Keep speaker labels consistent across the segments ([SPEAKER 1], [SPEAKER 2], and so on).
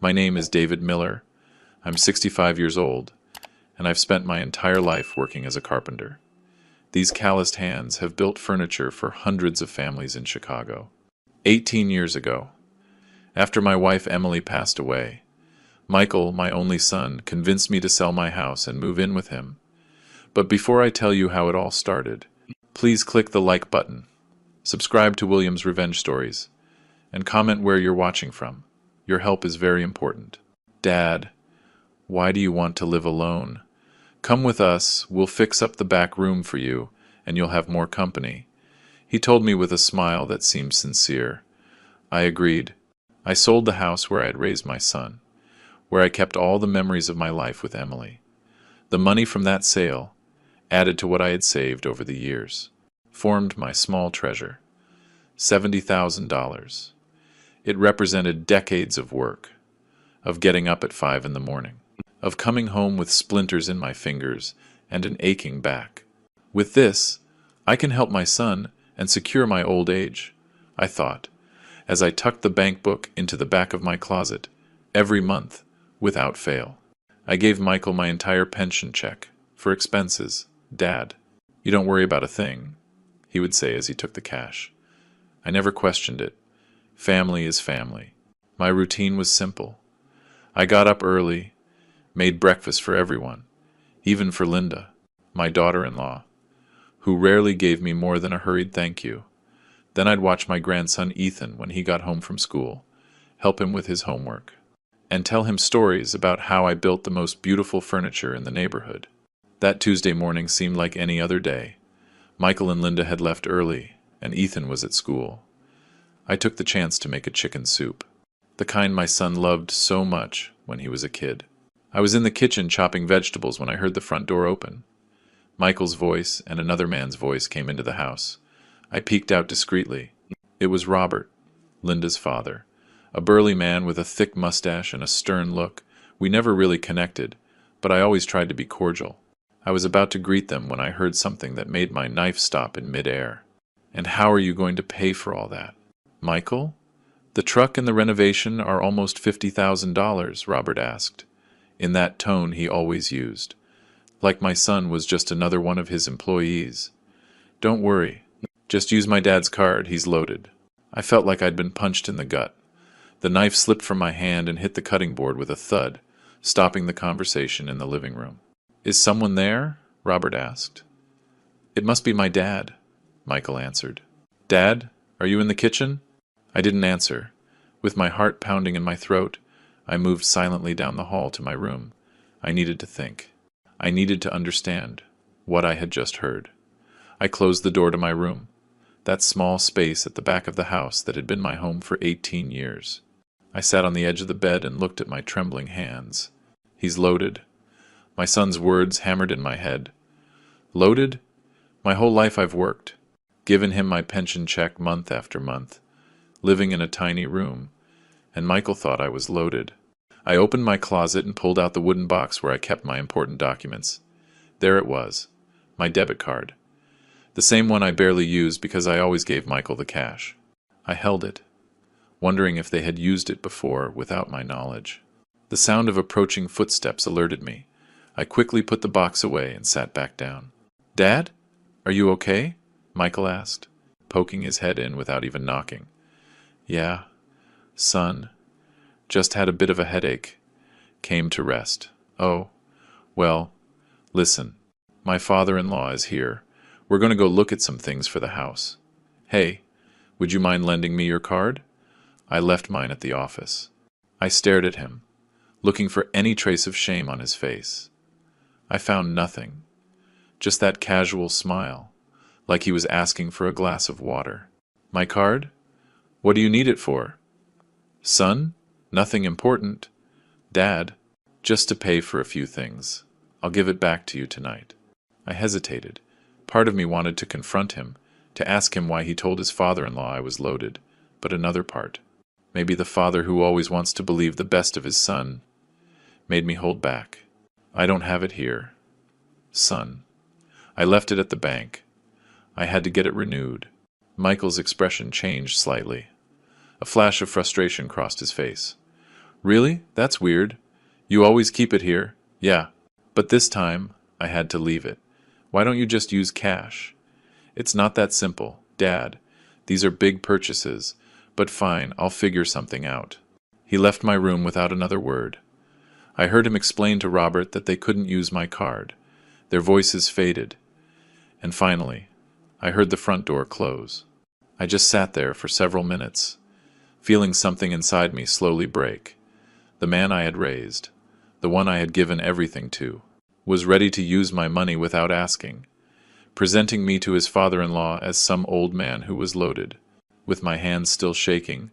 [SPEAKER 1] My name is David Miller. I'm 65 years old, and I've spent my entire life working as a carpenter. These calloused hands have built furniture for hundreds of families in Chicago. 18 years ago, after my wife Emily passed away, Michael, my only son, convinced me to sell my house and move in with him. But before I tell you how it all started, please click the like button, subscribe to William's Revenge Stories, and comment where you're watching from. Your help is very important. Dad, why do you want to live alone? Come with us, we'll fix up the back room for you, and you'll have more company. He told me with a smile that seemed sincere. I agreed. I sold the house where I had raised my son, where I kept all the memories of my life with Emily. The money from that sale, added to what I had saved over the years, formed my small treasure, $70,000. It represented decades of work, of getting up at 5 in the morning, of coming home with splinters in my fingers and an aching back. With this, I can help my son and secure my old age, I thought, as I tucked the bank book into the back of my closet every month, without fail. I gave Michael my entire pension check for expenses. Dad, you don't worry about a thing, he would say as he took the cash. I never questioned it. Family is family. My routine was simple. I got up early, made breakfast for everyone, even for Linda, my daughter-in-law, who rarely gave me more than a hurried thank you. Then I'd watch my grandson Ethan when he got home from school, help him with his homework, and tell him stories about how I built the most beautiful furniture in the neighborhood. That Tuesday morning seemed like any other day. Michael and Linda had left early, and Ethan was at school. I took the chance to make a chicken soup, the kind my son loved so much when he was a kid. I was in the kitchen chopping vegetables when I heard the front door open. Michael's voice and another man's voice came into the house. I peeked out discreetly. It was Robert, Linda's father, a burly man with a thick mustache and a stern look. We never really connected, but I always tried to be cordial. I was about to greet them when I heard something that made my knife stop in midair. And how are you going to pay for all that? Michael? The truck and the renovation are almost $50,000, Robert asked, in that tone he always used, like my son was just another one of his employees. Don't worry, just use my dad's card, he's loaded. I felt like I'd been punched in the gut. The knife slipped from my hand and hit the cutting board with a thud, stopping the conversation in the living room. Is someone there? Robert asked. It must be my dad, Michael answered. Dad, are you in the kitchen? I didn't answer. With my heart pounding in my throat, I moved silently down the hall to my room. I needed to think. I needed to understand what I had just heard. I closed the door to my room, that small space at the back of the house that had been my home for 18 years. I sat on the edge of the bed and looked at my trembling hands. He's loaded. My son's words hammered in my head. Loaded? My whole life I've worked, given him my pension check month after month, living in a tiny room, and Michael thought I was loaded. I opened my closet and pulled out the wooden box where I kept my important documents. There it was, my debit card. The same one I barely used because I always gave Michael the cash. I held it, wondering if they had used it before without my knowledge. The sound of approaching footsteps alerted me. I quickly put the box away and sat back down. Dad? Are you okay? Michael asked, poking his head in without even knocking. Yeah, son. Just had a bit of a headache. Came to rest. Oh, well, listen. My father-in-law is here. We're going to go look at some things for the house. Hey, would you mind lending me your card? I left mine at the office. I stared at him, looking for any trace of shame on his face. I found nothing. Just that casual smile, like he was asking for a glass of water. My card? What do you need it for? Son? Nothing important. Dad? Just to pay for a few things. I'll give it back to you tonight. I hesitated. Part of me wanted to confront him, to ask him why he told his father-in-law I was loaded, but another part, maybe the father who always wants to believe the best of his son, made me hold back. I don't have it here. Son. I left it at the bank. I had to get it renewed. Michael's expression changed slightly. A flash of frustration crossed his face. Really? That's weird. You always keep it here. Yeah. But this time, I had to leave it. Why don't you just use cash? It's not that simple, Dad. These are big purchases. But fine, I'll figure something out. He left my room without another word. I heard him explain to Robert that they couldn't use my card. Their voices faded. And finally, I heard the front door close. I just sat there for several minutes, feeling something inside me slowly break. The man I had raised, the one I had given everything to, was ready to use my money without asking, presenting me to his father-in-law as some old man who was loaded. With my hands still shaking,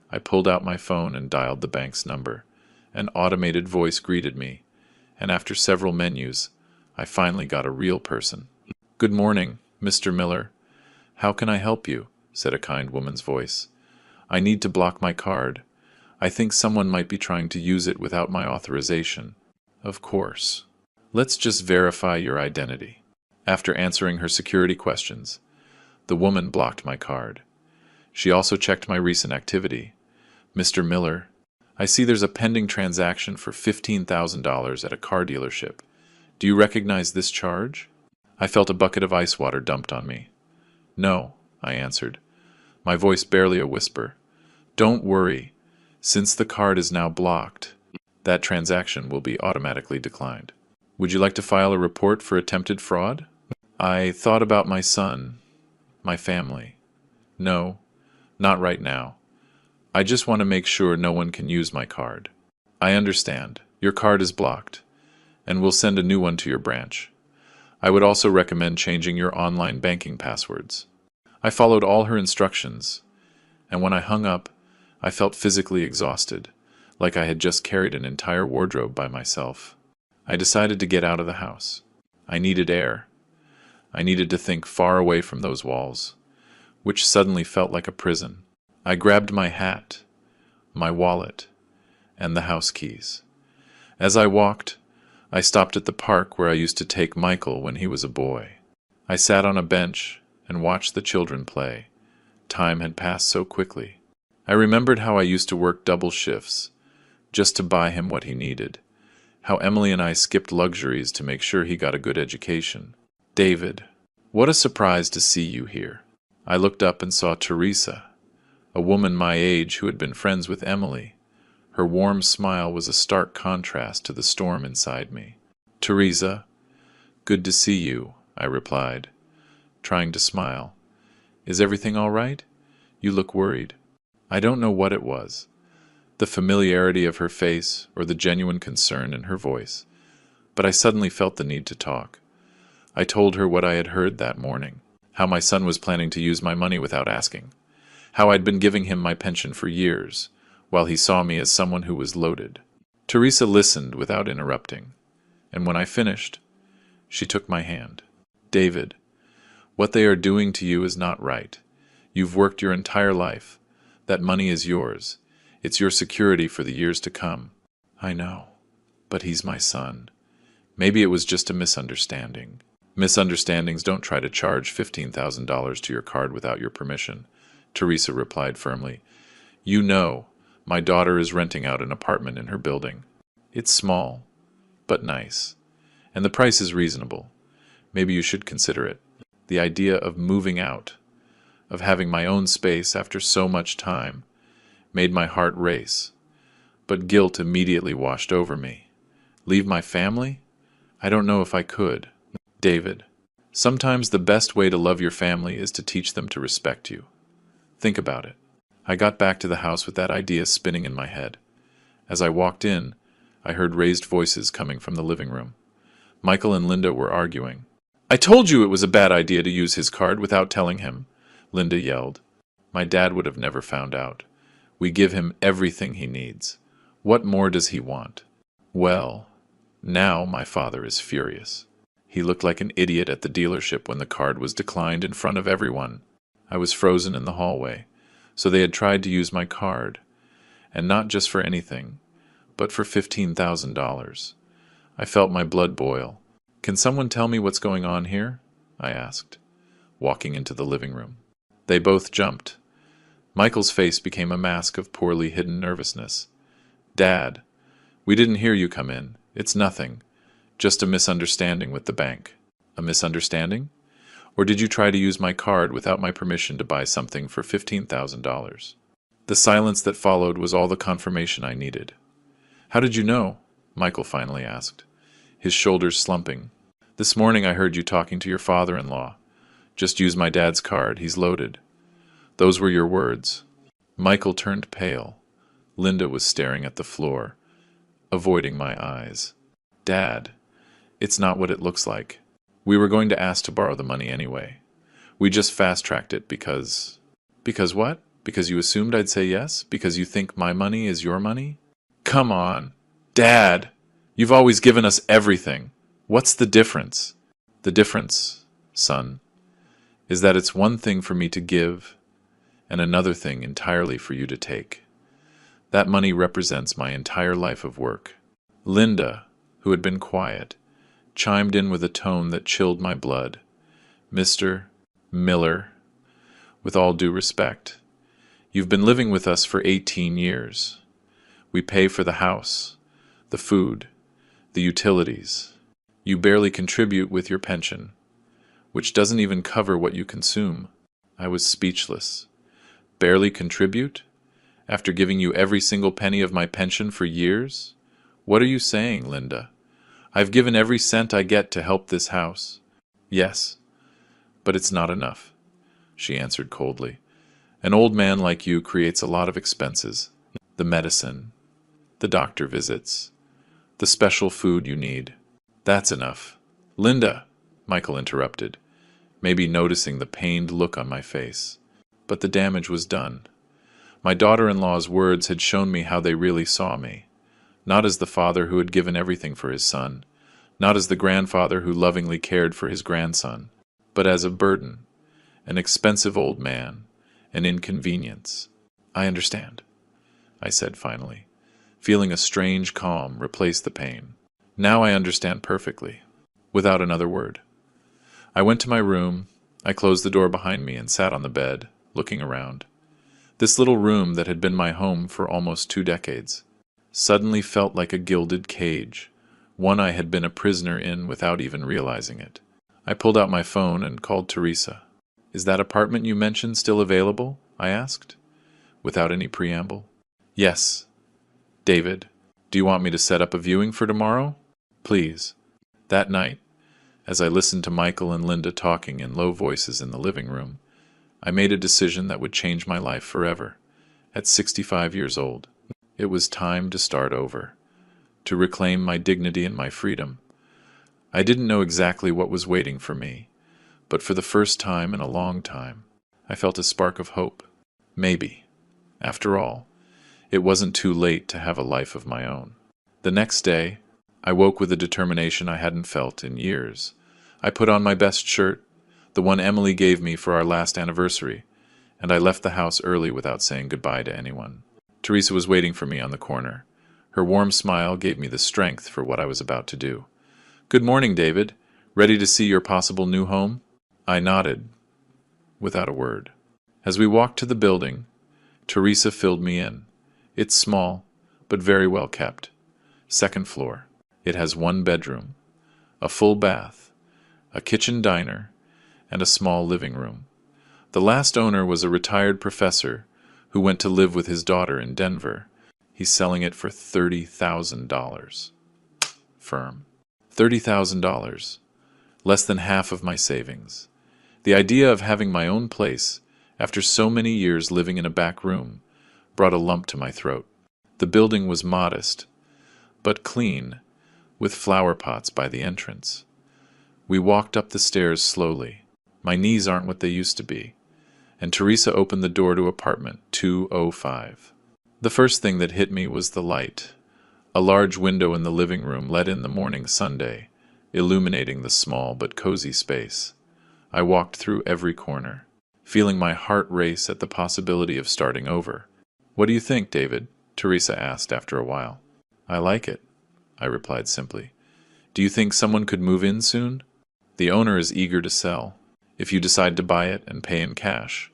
[SPEAKER 1] I pulled out my phone and dialed the bank's number. An automated voice greeted me, and after several menus, I finally got a real person. "Good morning, Mr. Miller. How can I help you?" said a kind woman's voice. "I need to block my card. I think someone might be trying to use it without my authorization." "Of course. Let's just verify your identity." After answering her security questions, the woman blocked my card. She also checked my recent activity. "Mr. Miller, I see there's a pending transaction for $15,000 at a car dealership. Do you recognize this charge?" I felt a bucket of ice water dumped on me. "No," I answered, my voice barely a whisper. "Don't worry. Since the card is now blocked, that transaction will be automatically declined. Would you like to file a report for attempted fraud?" I thought about my son, my family. "No, not right now. I just want to make sure no one can use my card." "I understand. Your card is blocked, and we'll send a new one to your branch. I would also recommend changing your online banking passwords." I followed all her instructions, and when I hung up, I felt physically exhausted, like I had just carried an entire wardrobe by myself. I decided to get out of the house. I needed air. I needed to think far away from those walls, which suddenly felt like a prison. I grabbed my hat, my wallet, and the house keys. As I walked, I stopped at the park where I used to take Michael when he was a boy. I sat on a bench and watched the children play. Time had passed so quickly. I remembered how I used to work double shifts, just to buy him what he needed. How Emily and I skipped luxuries to make sure he got a good education. "David, what a surprise to see you here." I looked up and saw Teresa, a woman my age who had been friends with Emily. Her warm smile was a stark contrast to the storm inside me. "Teresa, good to see you," I replied, trying to smile. "Is everything all right? You look worried." I don't know what it was, the familiarity of her face or the genuine concern in her voice, but I suddenly felt the need to talk. I told her what I had heard that morning, how my son was planning to use my money without asking, how I'd been giving him my pension for years, while he saw me as someone who was loaded. Teresa listened without interrupting, and when I finished, she took my hand. "David, what they are doing to you is not right. You've worked your entire life. That money is yours. It's your security for the years to come." "I know, but he's my son. Maybe it was just a misunderstanding." "Misunderstandings don't try to charge $15,000 to your card without your permission," Teresa replied firmly. "You know, my daughter is renting out an apartment in her building. It's small, but nice, and the price is reasonable. Maybe you should consider it. The idea of moving out, of having my own space after so much time, made my heart race, but guilt immediately washed over me. Leave my family? I don't know if I could. David, sometimes the best way to love your family is to teach them to respect you. Think about it." I got back to the house with that idea spinning in my head. As I walked in, I heard raised voices coming from the living room. Michael and Linda were arguing. "I told you it was a bad idea to use his card without telling him," Linda yelled. "My dad would have never found out. We give him everything he needs. What more does he want?" Well, now my father is furious. He looked like an idiot at the dealership when the card was declined in front of everyone. I was frozen in the hallway, so they had tried to use my card, and not just for anything, but for $15,000. I felt my blood boil. "Can someone tell me what's going on here?" I asked, walking into the living room. They both jumped. Michael's face became a mask of poorly hidden nervousness. Dad, we didn't hear you come in. It's nothing. Just a misunderstanding with the bank. A misunderstanding? Or did you try to use my card without my permission to buy something for $15,000? The silence that followed was all the confirmation I needed. How did you know? Michael finally asked, his shoulders slumping. This morning I heard you talking to your father-in-law. Just use my dad's card, he's loaded. Those were your words. Michael turned pale. Linda was staring at the floor, avoiding my eyes. Dad, it's not what it looks like. We were going to ask to borrow the money anyway. We just fast-tracked it because... Because what? Because you assumed I'd say yes? Because you think my money is your money? Come on. Dad, you've always given us everything. What's the difference? The difference, son, is that it's one thing for me to give and another thing entirely for you to take. That money represents my entire life of work. Linda, who had been quiet, chimed in with a tone that chilled my blood. Mr. Miller, with all due respect, you've been living with us for 18 years. We pay for the house, the food, the utilities. You barely contribute with your pension, which doesn't even cover what you consume. I was speechless. Barely contribute? After giving you every single penny of my pension for years? What are you saying, Linda? I've given every cent I get to help this house. Yes, but it's not enough, she answered coldly. An old man like you creates a lot of expenses. The medicine, the doctor visits, the special food you need. That's enough. Linda, Michael interrupted, maybe noticing the pained look on my face. But the damage was done. My daughter-in-law's words had shown me how they really saw me. Not as the father who had given everything for his son, not as the grandfather who lovingly cared for his grandson, but as a burden, an expensive old man, an inconvenience. I understand, I said finally, feeling a strange calm replace the pain. Now I understand perfectly, without another word. I went to my room, I closed the door behind me and sat on the bed, looking around. This little room that had been my home for almost 2 decades suddenly felt like a gilded cage, one I had been a prisoner in without even realizing it. I pulled out my phone and called Teresa. Is that apartment you mentioned still available? I asked, without any preamble. Yes. David, do you want me to set up a viewing for tomorrow? Please. That night, as I listened to Michael and Linda talking in low voices in the living room, I made a decision that would change my life forever. At 65 years old, it was time to start over, to reclaim my dignity and my freedom. I didn't know exactly what was waiting for me, but for the first time in a long time, I felt a spark of hope. Maybe, after all, it wasn't too late to have a life of my own. The next day, I woke with a determination I hadn't felt in years. I put on my best shirt, the one Emily gave me for our last anniversary, and I left the house early without saying goodbye to anyone. Teresa was waiting for me on the corner. Her warm smile gave me the strength for what I was about to do. Good morning, David. Ready to see your possible new home? I nodded, without a word. As we walked to the building, Teresa filled me in. It's small, but very well kept. 2nd floor. It has 1 bedroom, a full bath, a kitchen diner, and a small living room. The last owner was a retired professor who went to live with his daughter in Denver. He's selling it for $30,000. Firm. $30,000. Less than half of my savings. The idea of having my own place, after so many years living in a back room, brought a lump to my throat. The building was modest, but clean, with flower pots by the entrance. We walked up the stairs slowly. My knees aren't what they used to be, and Teresa opened the door to apartment 205. The first thing that hit me was the light. A large window in the living room let in the morning sunday, illuminating the small but cozy space. I walked through every corner, feeling my heart race at the possibility of starting over. What do you think, David? Teresa asked after a while. I like it, I replied simply. Do you think someone could move in soon? The owner is eager to sell. If you decide to buy it and pay in cash,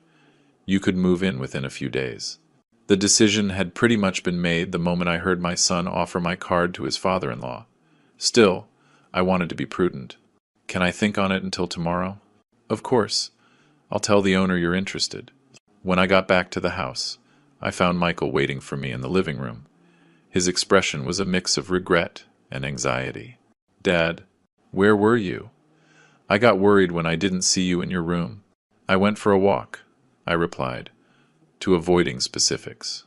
[SPEAKER 1] you could move in within a few days. The decision had pretty much been made the moment I heard my son offer my card to his father-in-law. Still, I wanted to be prudent. Can I think on it until tomorrow? Of course. I'll tell the owner you're interested. When I got back to the house, I found Michael waiting for me in the living room. His expression was a mix of regret and anxiety. Dad, where were you? I got worried when I didn't see you in your room. I went for a walk, I replied, to avoiding specifics.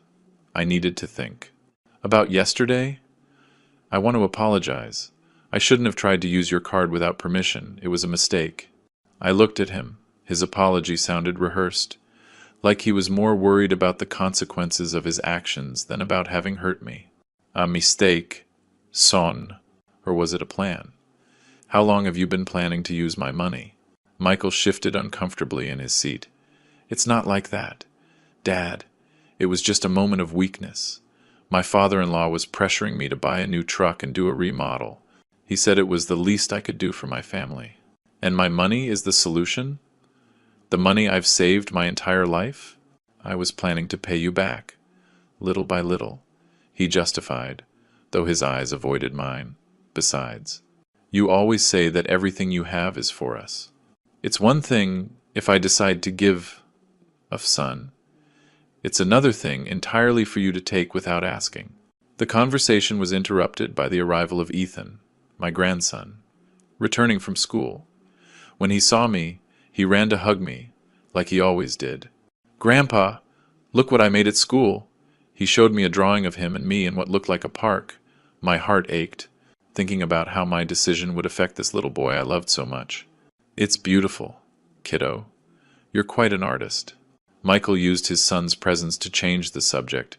[SPEAKER 1] I needed to think. About yesterday? I want to apologize. I shouldn't have tried to use your card without permission. It was a mistake. I looked at him. His apology sounded rehearsed, like he was more worried about the consequences of his actions than about having hurt me. A mistake, son, or was it a plan? How long have you been planning to use my money? Michael shifted uncomfortably in his seat. It's not like that. Dad, it was just a moment of weakness. My father-in-law was pressuring me to buy a new truck and do a remodel. He said it was the least I could do for my family. And my money is the solution? The money I've saved my entire life? I was planning to pay you back, little by little, he justified, though his eyes avoided mine. Besides, you always say that everything you have is for us. It's one thing if I decide to give a son. It's another thing entirely for you to take without asking. The conversation was interrupted by the arrival of Ethan, my grandson, returning from school. When he saw me, he ran to hug me, like he always did. Grandpa, look what I made at school. He showed me a drawing of him and me in what looked like a park. My heart ached, thinking about how my decision would affect this little boy I loved so much. It's beautiful, kiddo. You're quite an artist. Michael used his son's presence to change the subject,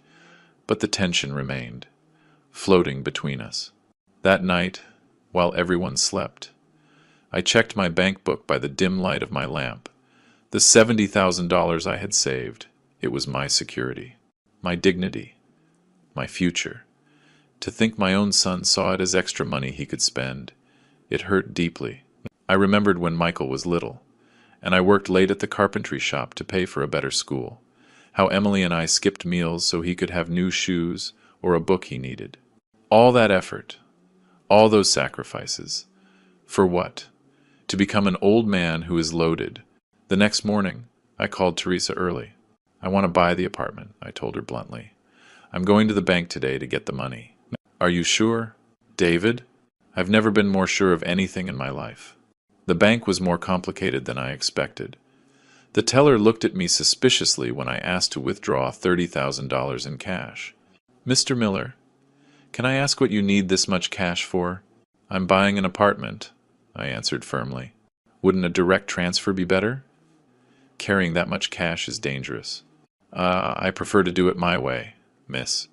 [SPEAKER 1] but the tension remained, floating between us. That night, while everyone slept, I checked my bank book by the dim light of my lamp. The $70,000 I had saved, it was my security, my dignity, my future. To think my own son saw it as extra money he could spend, it hurt deeply. I remembered when Michael was little, and I worked late at the carpentry shop to pay for a better school, how Emily and I skipped meals so he could have new shoes or a book he needed. All that effort, all those sacrifices, for what? To become an old man who is loaded. The next morning, I called Teresa early. I want to buy the apartment, I told her bluntly. I'm going to the bank today to get the money. Are you sure? David? I've never been more sure of anything in my life. The bank was more complicated than I expected. The teller looked at me suspiciously when I asked to withdraw $30,000 in cash. Mr. Miller, can I ask what you need this much cash for? I'm buying an apartment, I answered firmly. Wouldn't a direct transfer be better? Carrying that much cash is dangerous. I prefer to do it my way, miss.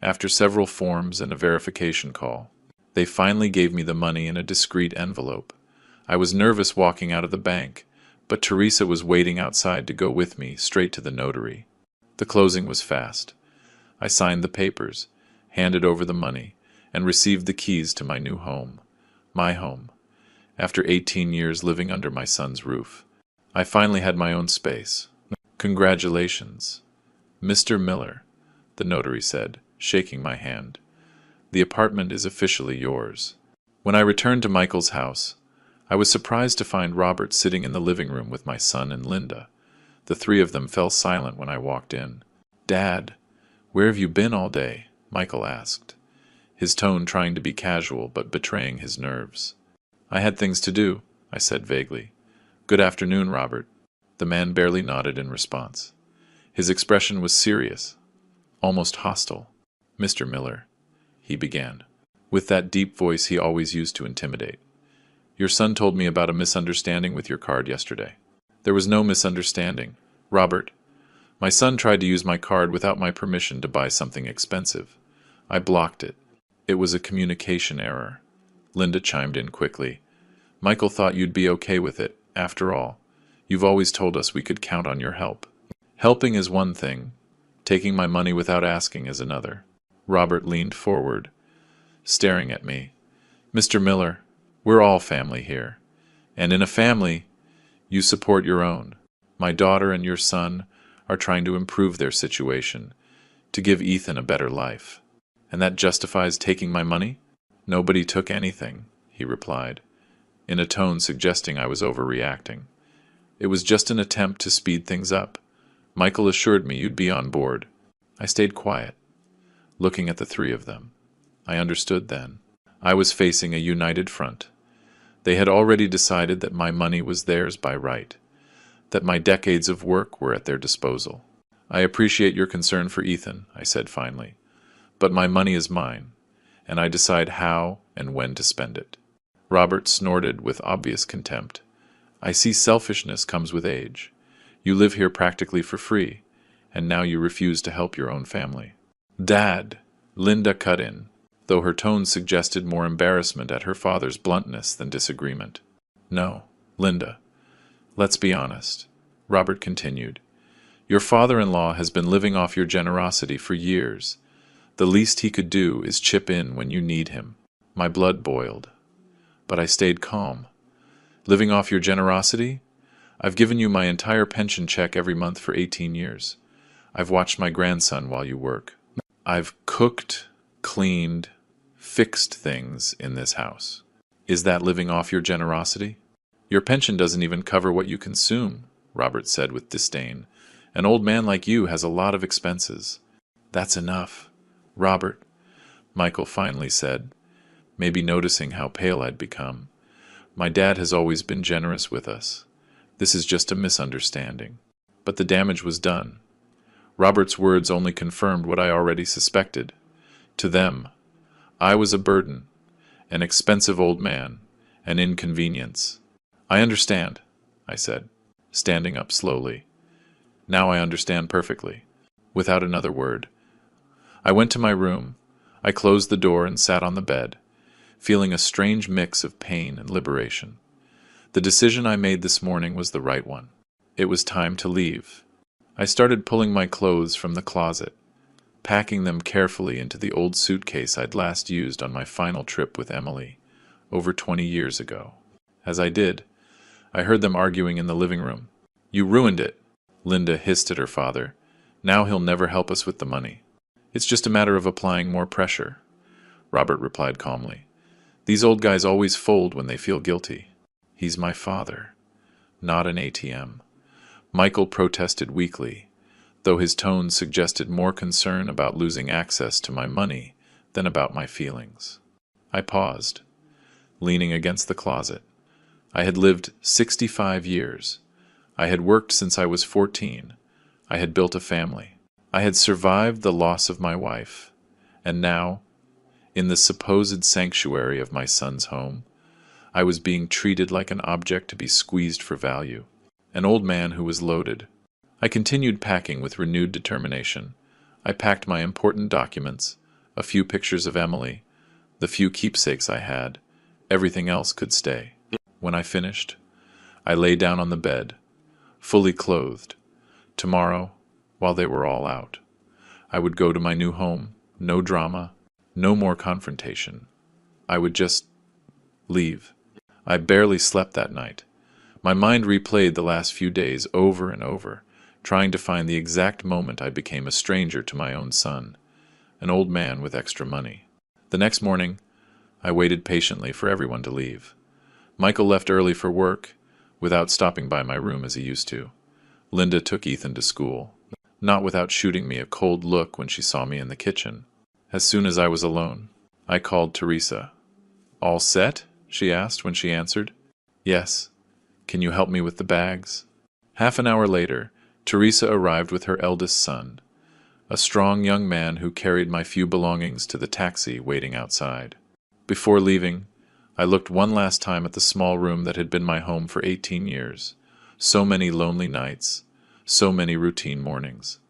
[SPEAKER 1] After several forms and a verification call, they finally gave me the money in a discreet envelope. I was nervous walking out of the bank, but Teresa was waiting outside to go with me straight to the notary. The closing was fast. I signed the papers, handed over the money, and received the keys to my new home. My home. After 18 years living under my son's roof, I finally had my own space. Congratulations, Mr. Miller, the notary said, shaking my hand. The apartment is officially yours. When I returned to Michael's house, I was surprised to find Robert sitting in the living room with my son and Linda. The three of them fell silent when I walked in. Dad, where have you been all day? Michael asked, his tone trying to be casual but betraying his nerves. I had things to do, I said vaguely. Good afternoon, Robert. The man barely nodded in response. His expression was serious, almost hostile. Mr. Miller, he began, with that deep voice he always used to intimidate. Your son told me about a misunderstanding with your card yesterday. There was no misunderstanding. Robert, my son tried to use my card without my permission to buy something expensive. I blocked it. It was a communication error. Linda chimed in quickly. Michael thought you'd be okay with it. After all, you've always told us we could count on your help. Helping is one thing. Taking my money without asking is another. Robert leaned forward, staring at me. Mr. Miller, we're all family here. And in a family, you support your own. My daughter and your son are trying to improve their situation. To give Ethan a better life. And that justifies taking my money? Nobody took anything, he replied, in a tone suggesting I was overreacting. It was just an attempt to speed things up. Michael assured me you'd be on board. I stayed quiet, looking at the three of them. I understood then. I was facing a united front. They had already decided that my money was theirs by right, that my decades of work were at their disposal. I appreciate your concern for Ethan, I said finally, but my money is mine, and I decide how and when to spend it. Robert snorted with obvious contempt. I see selfishness comes with age. You live here practically for free, and now you refuse to help your own family. Dad, Linda cut in, though her tone suggested more embarrassment at her father's bluntness than disagreement. No, Linda, let's be honest, Robert continued. Your father-in-law has been living off your generosity for years. The least he could do is chip in when you need him. My blood boiled, but I stayed calm. Living off your generosity? I've given you my entire pension check every month for 18 years. I've watched my grandson while you work. I've cooked, cleaned, fixed things in this house. Is that living off your generosity? Your pension doesn't even cover what you consume, Robert said with disdain. An old man like you has a lot of expenses. That's enough. Robert, Michael finally said, maybe noticing how pale I'd become. My dad has always been generous with us. This is just a misunderstanding. But the damage was done. Robert's words only confirmed what I already suspected. To them, I was a burden, an expensive old man, an inconvenience. I understand, I said, standing up slowly. Now I understand perfectly. Without another word. I went to my room. I closed the door and sat on the bed, feeling a strange mix of pain and liberation. The decision I made this morning was the right one. It was time to leave. I started pulling my clothes from the closet, packing them carefully into the old suitcase I'd last used on my final trip with Emily, over 20 years ago. As I did, I heard them arguing in the living room. You ruined it, Linda hissed at her father. Now he'll never help us with the money. It's just a matter of applying more pressure, Robert replied calmly. These old guys always fold when they feel guilty. He's my father, not an ATM. Michael protested weakly, though his tone suggested more concern about losing access to my money than about my feelings. I paused, leaning against the closet. I had lived 65 years. I had worked since I was 14. I had built a family. I had survived the loss of my wife. And now, in the supposed sanctuary of my son's home, I was being treated like an object to be squeezed for value, an old man who was loaded. I continued packing with renewed determination. I packed my important documents, a few pictures of Emily, the few keepsakes I had. Everything else could stay. When I finished, I lay down on the bed, fully clothed. Tomorrow, while they were all out, I would go to my new home. No drama, no more confrontation. I would just leave. I barely slept that night. My mind replayed the last few days over and over, trying to find the exact moment I became a stranger to my own son, an old man with extra money. The next morning, I waited patiently for everyone to leave. Michael left early for work, without stopping by my room as he used to. Linda took Ethan to school, not without shooting me a cold look when she saw me in the kitchen. As soon as I was alone, I called Teresa. All set? She asked when she answered. Yes. Can you help me with the bags? Half an hour later, Teresa arrived with her eldest son, a strong young man who carried my few belongings to the taxi waiting outside. Before leaving, I looked one last time at the small room that had been my home for 18 years. So many lonely nights, so many routine mornings.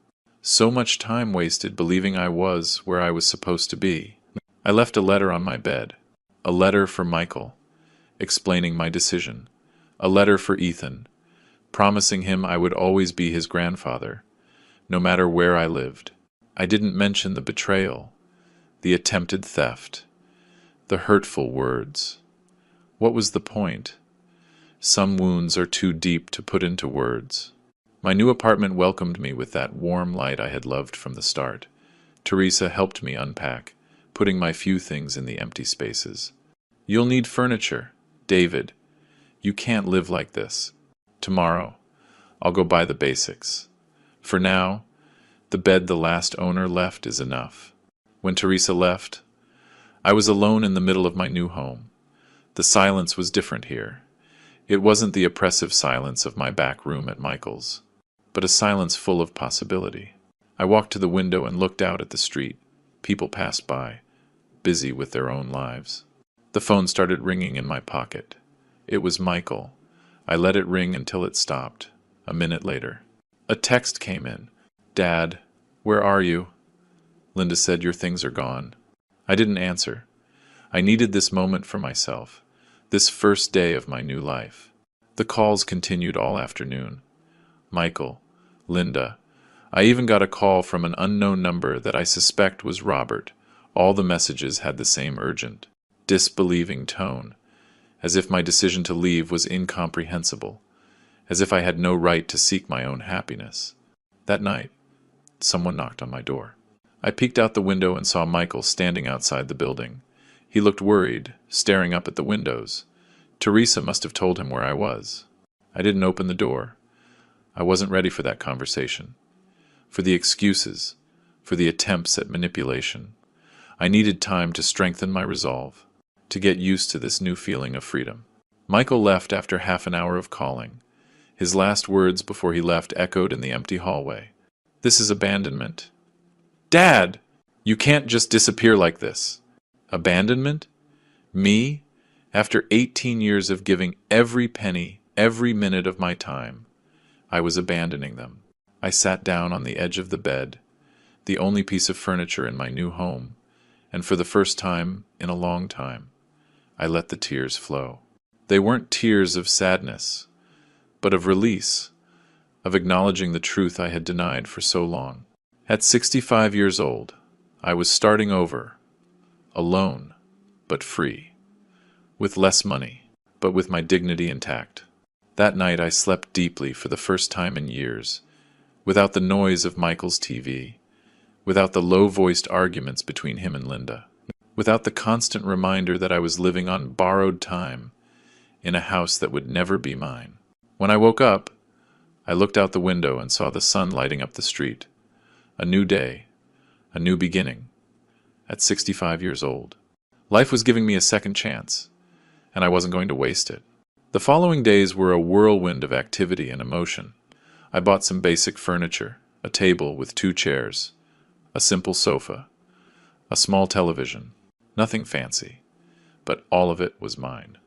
[SPEAKER 1] So much time wasted believing I was where I was supposed to be. I left a letter on my bed, a letter for Michael, explaining my decision, a letter for Ethan, promising him I would always be his grandfather, no matter where I lived. I didn't mention the betrayal, the attempted theft, the hurtful words. What was the point? Some wounds are too deep to put into words. My new apartment welcomed me with that warm light I had loved from the start. Teresa helped me unpack, putting my few things in the empty spaces. "You'll need furniture. David, you can't live like this. Tomorrow, I'll go buy the basics. For now, the bed the last owner left is enough." When Teresa left, I was alone in the middle of my new home. The silence was different here. It wasn't the oppressive silence of my back room at Michael's, but a silence full of possibility. I walked to the window and looked out at the street. People passed by, busy with their own lives. The phone started ringing in my pocket. It was Michael. I let it ring until it stopped. A minute later, a text came in. "Dad, where are you? Linda said your things are gone." I didn't answer. I needed this moment for myself, this first day of my new life. The calls continued all afternoon. Michael, Linda. I even got a call from an unknown number that I suspect was Robert. All the messages had the same urgent, disbelieving tone, as if my decision to leave was incomprehensible, as if I had no right to seek my own happiness. That night, someone knocked on my door. I peeked out the window and saw Michael standing outside the building. He looked worried, staring up at the windows. Teresa must have told him where I was. I didn't open the door. I wasn't ready for that conversation, for the excuses, for the attempts at manipulation. I needed time to strengthen my resolve, to get used to this new feeling of freedom. Michael left after half an hour of calling. His last words before he left echoed in the empty hallway. "This is abandonment." "Dad! You can't just disappear like this." Abandonment? Me? After 18 years of giving every penny, every minute of my time, I was abandoning them. I sat down on the edge of the bed, the only piece of furniture in my new home, and for the first time in a long time, I let the tears flow. They weren't tears of sadness, but of release, of acknowledging the truth I had denied for so long. At 65 years old, I was starting over, alone, but free, with less money, but with my dignity intact. That night I slept deeply for the first time in years, without the noise of Michael's TV, without the low-voiced arguments between him and Linda, without the constant reminder that I was living on borrowed time in a house that would never be mine. When I woke up, I looked out the window and saw the sun lighting up the street. A new day, a new beginning, at 65 years old. Life was giving me a second chance, and I wasn't going to waste it. The following days were a whirlwind of activity and emotion. I bought some basic furniture, a table with 2 chairs, a simple sofa, a small television, nothing fancy, but all of it was mine.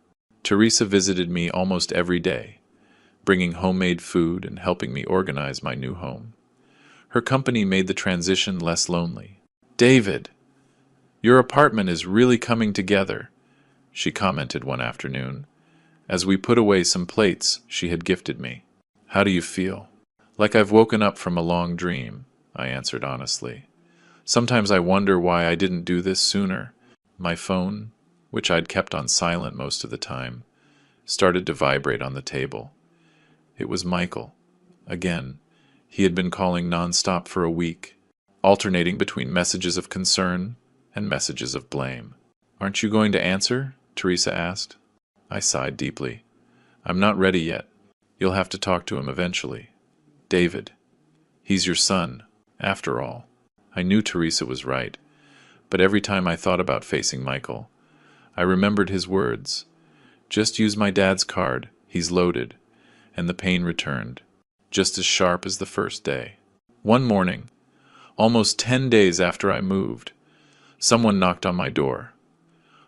[SPEAKER 1] Teresa visited me almost every day, bringing homemade food and helping me organize my new home. Her company made the transition less lonely. "David, your apartment is really coming together," she commented one afternoon, as we put away some plates she had gifted me. "How do you feel?" "Like I've woken up from a long dream," I answered honestly. "Sometimes I wonder why I didn't do this sooner." My phone, which I'd kept on silent most of the time, started to vibrate on the table. It was Michael. Again, he had been calling nonstop for a week, alternating between messages of concern and messages of blame. "Aren't you going to answer?" Teresa asked. I sighed deeply. "I'm not ready yet. You'll have to talk to him eventually. David, he's your son, after all." I knew Teresa was right, but every time I thought about facing Michael, I remembered his words. "Just use my dad's card, he's loaded," and the pain returned, just as sharp as the first day. One morning, almost 10 days after I moved, someone knocked on my door.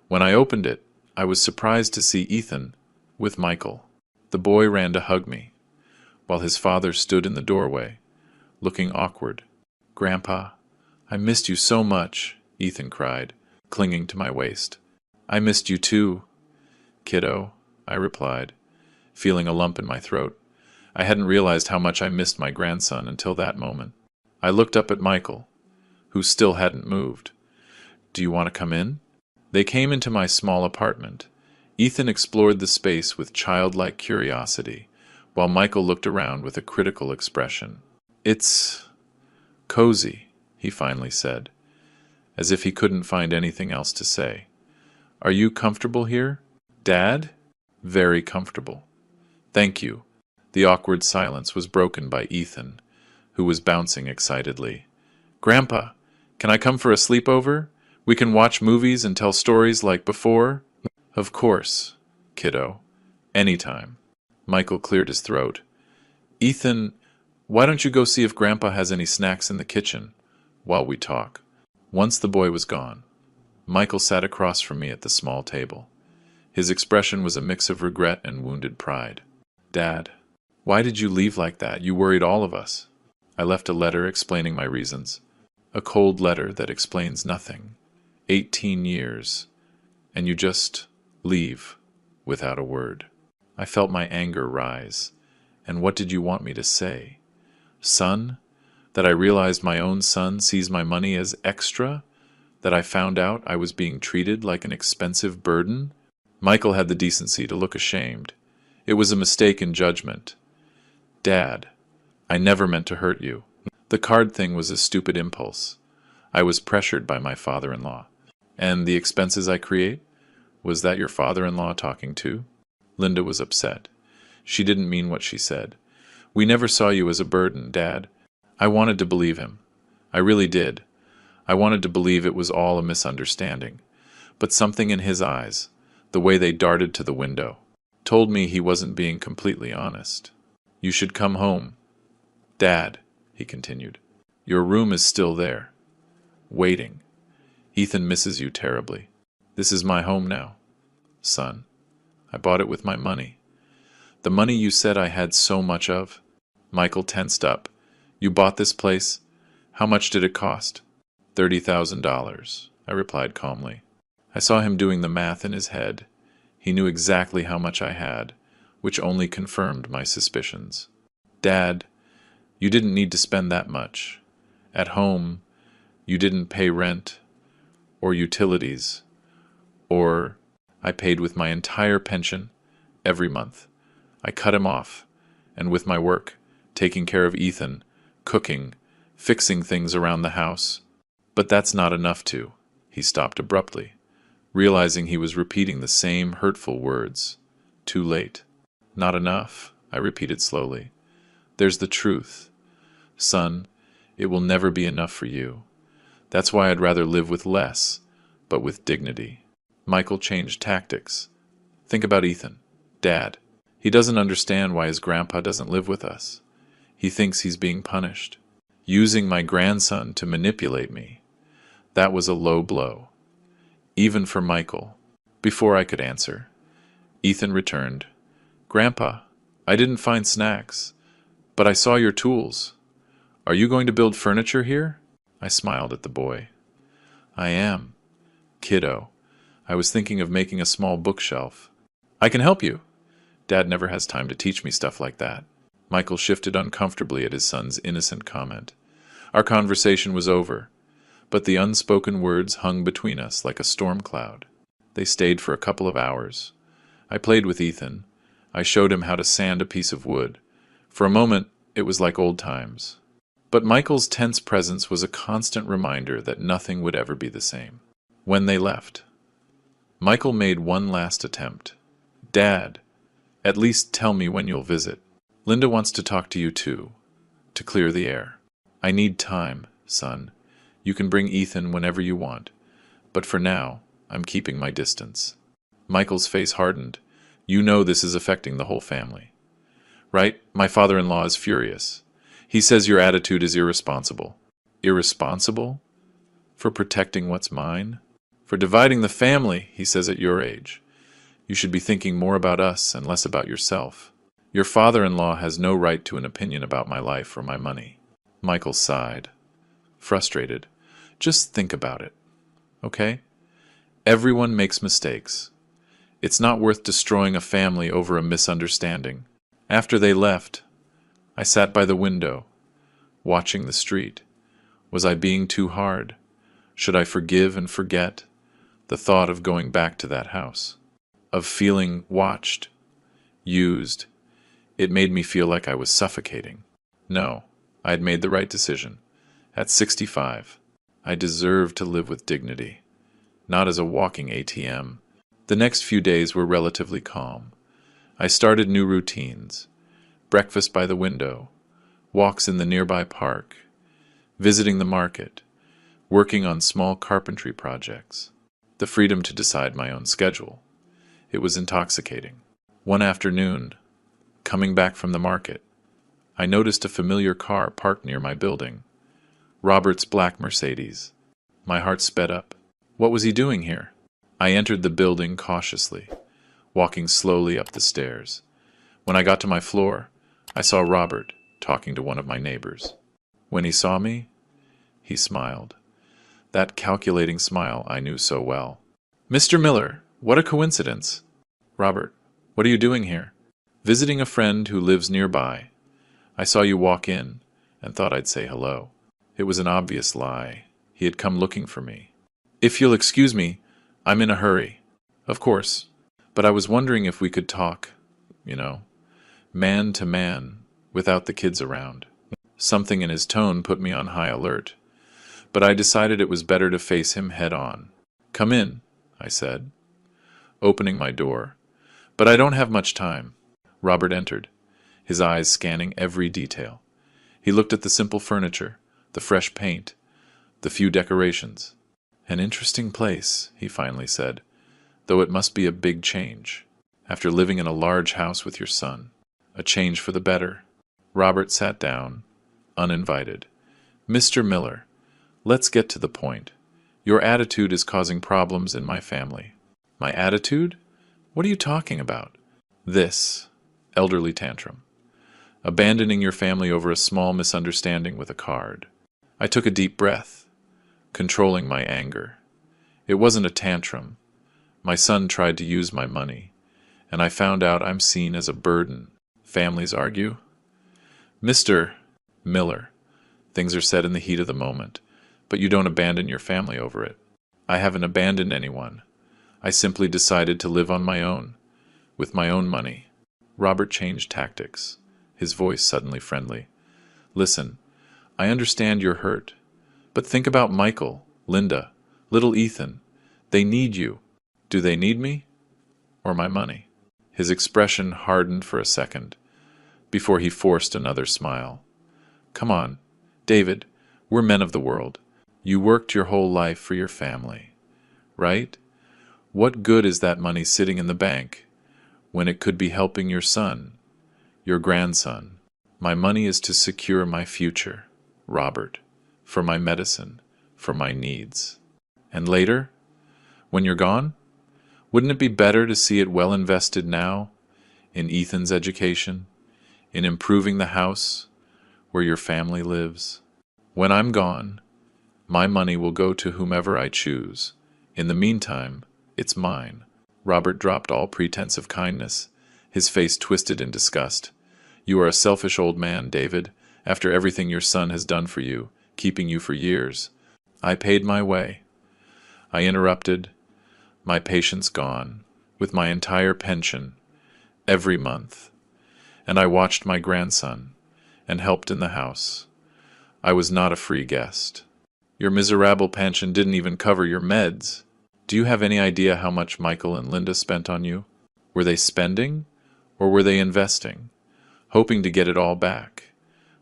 [SPEAKER 1] When I opened it, I was surprised to see Ethan with Michael. The boy ran to hug me, while his father stood in the doorway, looking awkward. "Grandpa, I missed you so much," Ethan cried, clinging to my waist. "I missed you too, kiddo," I replied, feeling a lump in my throat. I hadn't realized how much I missed my grandson until that moment. I looked up at Michael, who still hadn't moved. "Do you want to come in?" They came into my small apartment. Ethan explored the space with childlike curiosity, while Michael looked around with a critical expression. "It's cozy," he finally said, as if he couldn't find anything else to say. "Are you comfortable here, Dad?" "Very comfortable." "Thank you." The awkward silence was broken by Ethan, who was bouncing excitedly. "Grandpa, can I come for a sleepover? We can watch movies and tell stories like before." "Of course, kiddo. Anytime." Michael cleared his throat. "Ethan, why don't you go see if Grandpa has any snacks in the kitchen while we talk?" Once the boy was gone, Michael sat across from me at the small table. His expression was a mix of regret and wounded pride. "Dad, why did you leave like that? You worried all of us." I left a letter explaining my reasons. A cold letter that explains nothing. 18 years, and you just leave without a word. I felt my anger rise. And what did you want me to say? Son? That I realized my own son sees my money as extra? That I found out I was being treated like an expensive burden? Michael had the decency to look ashamed. It was a mistake in judgment. "Dad, I never meant to hurt you. The card thing was a stupid impulse. I was pressured by my father-in-law. And the expenses I create? Was that your father-in-law talking too?" Linda was upset. She didn't mean what she said. "We never saw you as a burden, Dad." I wanted to believe him. I really did. I wanted to believe it was all a misunderstanding. But something in his eyes, the way they darted to the window, told me he wasn't being completely honest. "You should come home. Dad," he continued. "Your room is still there, waiting. Ethan misses you terribly. This is my home now, son. I bought it with my money. The money you said I had so much of." Michael tensed up. "You bought this place? How much did it cost?" $30,000, I replied calmly. I saw him doing the math in his head. He knew exactly how much I had, which only confirmed my suspicions. "Dad, you didn't need to spend that much. At home, you didn't pay rent, or utilities, or I paid with my entire pension every month. I cut him off, and with my work, taking care of Ethan, cooking, fixing things around the house. But that's not enough to." He stopped abruptly, realizing he was repeating the same hurtful words. "Too late." "Not enough," I repeated slowly. "There's the truth. Son, it will never be enough for you. That's why I'd rather live with less, but with dignity." Michael changed tactics. "Think about Ethan. Dad. He doesn't understand why his grandpa doesn't live with us. He thinks he's being punished. Using my grandson to manipulate me. That was a low blow. Even for Michael." Before I could answer, Ethan returned. "Grandpa, I didn't find snacks, but I saw your tools. Are you going to build furniture here?" I smiled at the boy. "I am. Kiddo, I was thinking of making a small bookshelf." "I can help you." "Dad never has time to teach me stuff like that." Michael shifted uncomfortably at his son's innocent comment. Our conversation was over, but the unspoken words hung between us like a storm cloud. They stayed for a couple of hours. I played with Ethan. I showed him how to sand a piece of wood. For a moment, it was like old times. But Michael's tense presence was a constant reminder that nothing would ever be the same. When they left, Michael made one last attempt. "Dad, at least tell me when you'll visit. Linda wants to talk to you too, to clear the air." "I need time, son. You can bring Ethan whenever you want, but for now, I'm keeping my distance." Michael's face hardened. "You know this is affecting the whole family, right? My father-in-law is furious. He says your attitude is irresponsible." "Irresponsible? For protecting what's mine? For dividing the family," he says, "at your age. You should be thinking more about us and less about yourself. Your father-in-law has no right to an opinion about my life or my money." Michael sighed, frustrated. "Just think about it, okay? Everyone makes mistakes. It's not worth destroying a family over a misunderstanding." After they left, I sat by the window, watching the street. Was I being too hard? Should I forgive and forget? The thought of going back to that house, of feeling watched, used, it made me feel like I was suffocating. No, I had made the right decision. At 65, I deserved to live with dignity, not as a walking ATM. The next few days were relatively calm. I started new routines: breakfast by the window, walks in the nearby park, visiting the market, working on small carpentry projects, the freedom to decide my own schedule. It was intoxicating. One afternoon, coming back from the market, I noticed a familiar car parked near my building. Robert's black Mercedes. My heart sped up. What was he doing here? I entered the building cautiously, walking slowly up the stairs. When I got to my floor, I saw Robert talking to one of my neighbors. When he saw me, he smiled. That calculating smile I knew so well. "Mr. Miller, what a coincidence." "Robert, what are you doing here?" "Visiting a friend who lives nearby. I saw you walk in and thought I'd say hello." It was an obvious lie. He had come looking for me. "If you'll excuse me, I'm in a hurry." "Of course. But I was wondering if we could talk, man to man, without the kids around." Something in his tone put me on high alert, but I decided it was better to face him head on. "Come in," I said, opening my door. "But I don't have much time." Robert entered, his eyes scanning every detail. He looked at the simple furniture, the fresh paint, the few decorations. "An interesting place," he finally said, "though it must be a big change, after living in a large house with your son. A change for the better." Robert sat down, uninvited. "Mr. Miller, let's get to the point. Your attitude is causing problems in my family." "My attitude? What are you talking about?" "This elderly tantrum. Abandoning your family over a small misunderstanding with a card." I took a deep breath, controlling my anger. It wasn't a tantrum. My son tried to use my money, and I found out I'm seen as a burden. Families argue. "Mr. Miller, things are said in the heat of the moment, but you don't abandon your family over it." "I haven't abandoned anyone. I simply decided to live on my own, with my own money." Robert changed tactics, his voice suddenly friendly. "Listen, I understand you're hurt, but think about Michael, Linda, little Ethan. They need you. Do they need me? Or my money?" His expression hardened for a second, before he forced another smile. "Come on, David, we're men of the world. You worked your whole life for your family, right? What good is that money sitting in the bank when it could be helping your son, your grandson? My money is to secure my future, Robert, for my medicine, for my needs. And later, when you're gone, wouldn't it be better to see it well invested now, in Ethan's education, in improving the house where your family lives? When I'm gone, my money will go to whomever I choose. In the meantime, it's mine." Robert dropped all pretense of kindness, his face twisted in disgust. "You are a selfish old man, David, after everything your son has done for you, keeping you for years." I paid my way. I interrupted, my patience gone, with my entire pension, every month. And I watched my grandson, and helped in the house. I was not a free guest. "Your miserable pension didn't even cover your meds. Do you have any idea how much Michael and Linda spent on you? Were they spending, or were they investing, hoping to get it all back,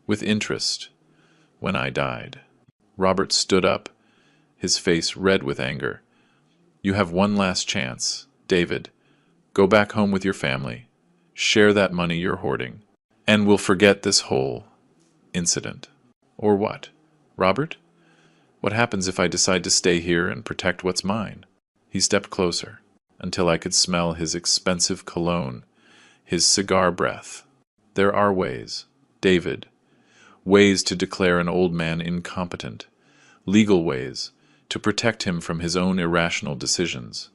[SPEAKER 1] with interest, when I died?" Robert stood up, his face red with anger. "You have one last chance, David. Go back home with your family. Share that money you're hoarding. And we'll forget this whole incident." "Or what? Robert? What happens if I decide to stay here and protect what's mine?" He stepped closer, until I could smell his expensive cologne, his cigar breath. "There are ways, David. Ways to declare an old man incompetent. Legal ways to protect him from his own irrational decisions."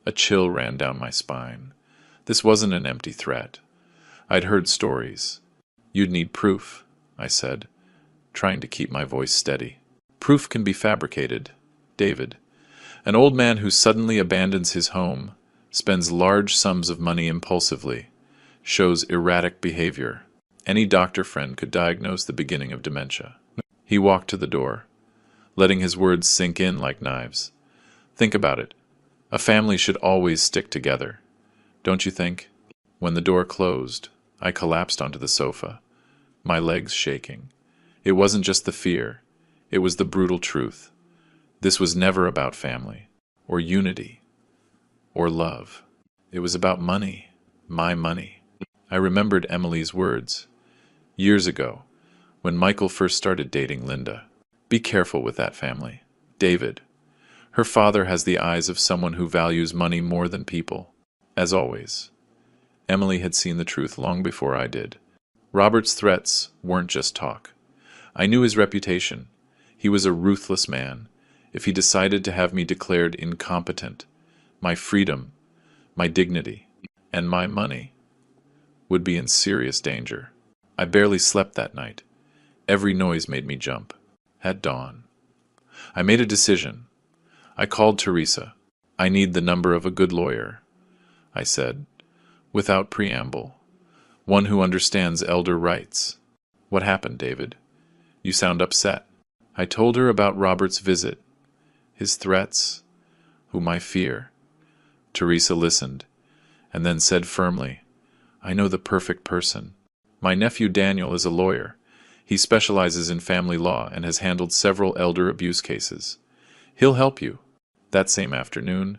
[SPEAKER 1] A chill ran down my spine. This wasn't an empty threat. I'd heard stories. "You'd need proof," I said, trying to keep my voice steady. "Proof can be fabricated, David. An old man who suddenly abandons his home, spends large sums of money impulsively, shows erratic behavior. Any doctor friend could diagnose the beginning of dementia." He walked to the door, letting his words sink in like knives. Think about it. A family should always stick together, don't you think? When the door closed, I collapsed onto the sofa, my legs shaking. It wasn't just the fear, it was the brutal truth. This was never about family, or unity, or love. It was about money, my money. I remembered Emily's words, years ago, when Michael first started dating Linda. Be careful with that family. David. Her father has the eyes of someone who values money more than people. As always, Emily had seen the truth long before I did. Robert's threats weren't just talk. I knew his reputation. He was a ruthless man. If he decided to have me declared incompetent, my freedom, my dignity, and my money would be in serious danger. I barely slept that night. Every noise made me jump. At dawn, I made a decision. I called Teresa. I need the number of a good lawyer, I said, without preamble. One who understands elder rights. What happened, David? You sound upset. I told her about Robert's visit, his threats, whom I fear. Teresa listened, and then said firmly, I know the perfect person. My nephew Daniel is a lawyer. He specializes in family law and has handled several elder abuse cases. He'll help you. That same afternoon,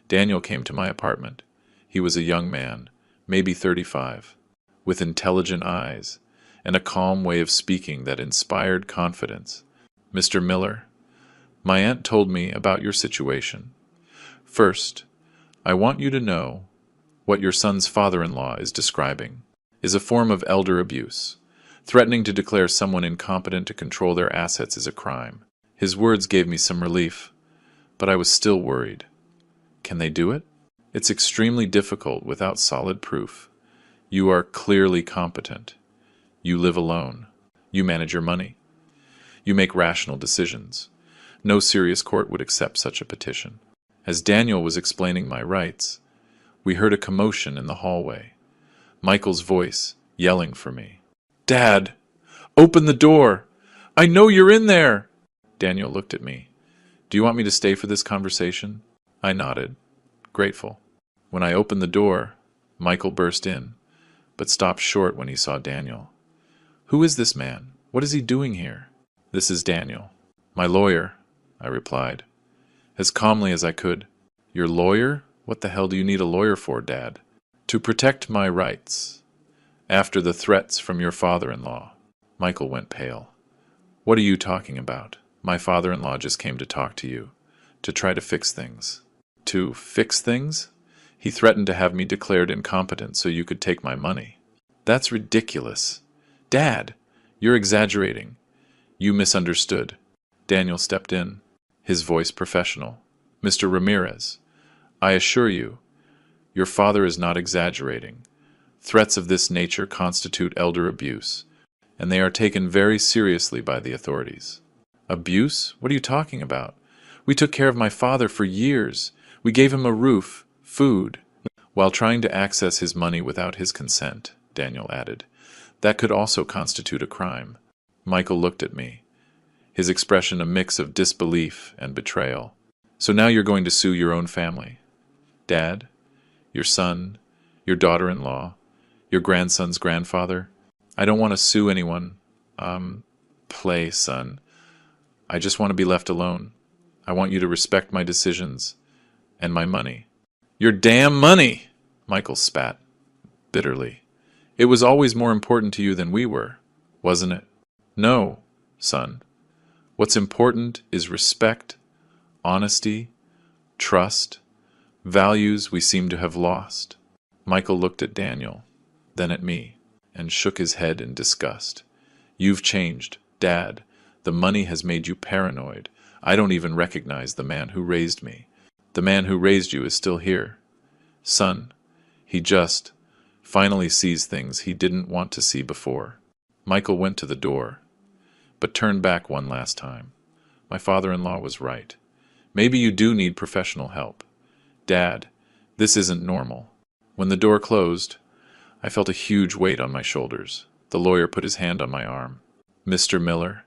[SPEAKER 1] Daniel came to my apartment. He was a young man, maybe 35, with intelligent eyes and a calm way of speaking that inspired confidence. Mr. Miller, my aunt told me about your situation. First, I want you to know what your son's father-in-law is describing is a form of elder abuse. Threatening to declare someone incompetent to control their assets is a crime. His words gave me some relief, but I was still worried. Can they do it? It's extremely difficult without solid proof. You are clearly competent. You live alone. You manage your money. You make rational decisions. No serious court would accept such a petition. As Daniel was explaining my rights, we heard a commotion in the hallway. Michael's voice yelling for me. Dad, open the door! I know you're in there! Daniel looked at me. Do you want me to stay for this conversation? I nodded, grateful. When I opened the door, Michael burst in, but stopped short when he saw Daniel. Who is this man? What is he doing here? This is Daniel. My lawyer, I replied, as calmly as I could. Your lawyer? What the hell do you need a lawyer for, Dad? To protect my rights. After the threats from your father-in-law. Michael went pale. What are you talking about? My father-in-law just came to talk to you, to try to fix things. To fix things? He threatened to have me declared incompetent so you could take my money. That's ridiculous. Dad, you're exaggerating. You misunderstood. Daniel stepped in, his voice professional. Mr. Ramirez, I assure you, your father is not exaggerating. Threats of this nature constitute elder abuse, and they are taken very seriously by the authorities. Abuse? What are you talking about? We took care of my father for years. We gave him a roof, food, while trying to access his money without his consent, Daniel added. That could also constitute a crime. Michael looked at me, his expression a mix of disbelief and betrayal. So now you're going to sue your own family. Dad, your son, your daughter-in-law, your grandson's grandfather. I don't want to sue anyone. Play, son. I just want to be left alone. I want you to respect my decisions and my money. Your damn money, Michael spat bitterly. It was always more important to you than we were, wasn't it? No, son. What's important is respect, honesty, trust, values we seem to have lost. Michael looked at Daniel, then at me, and shook his head in disgust. You've changed, Dad. The money has made you paranoid. I don't even recognize the man who raised me. The man who raised you is still here. Son, he just finally sees things he didn't want to see before. Michael went to the door, but turned back one last time. My father-in-law was right. Maybe you do need professional help. Dad, this isn't normal. When the door closed, I felt a huge weight on my shoulders. The lawyer put his hand on my arm. Mr. Miller,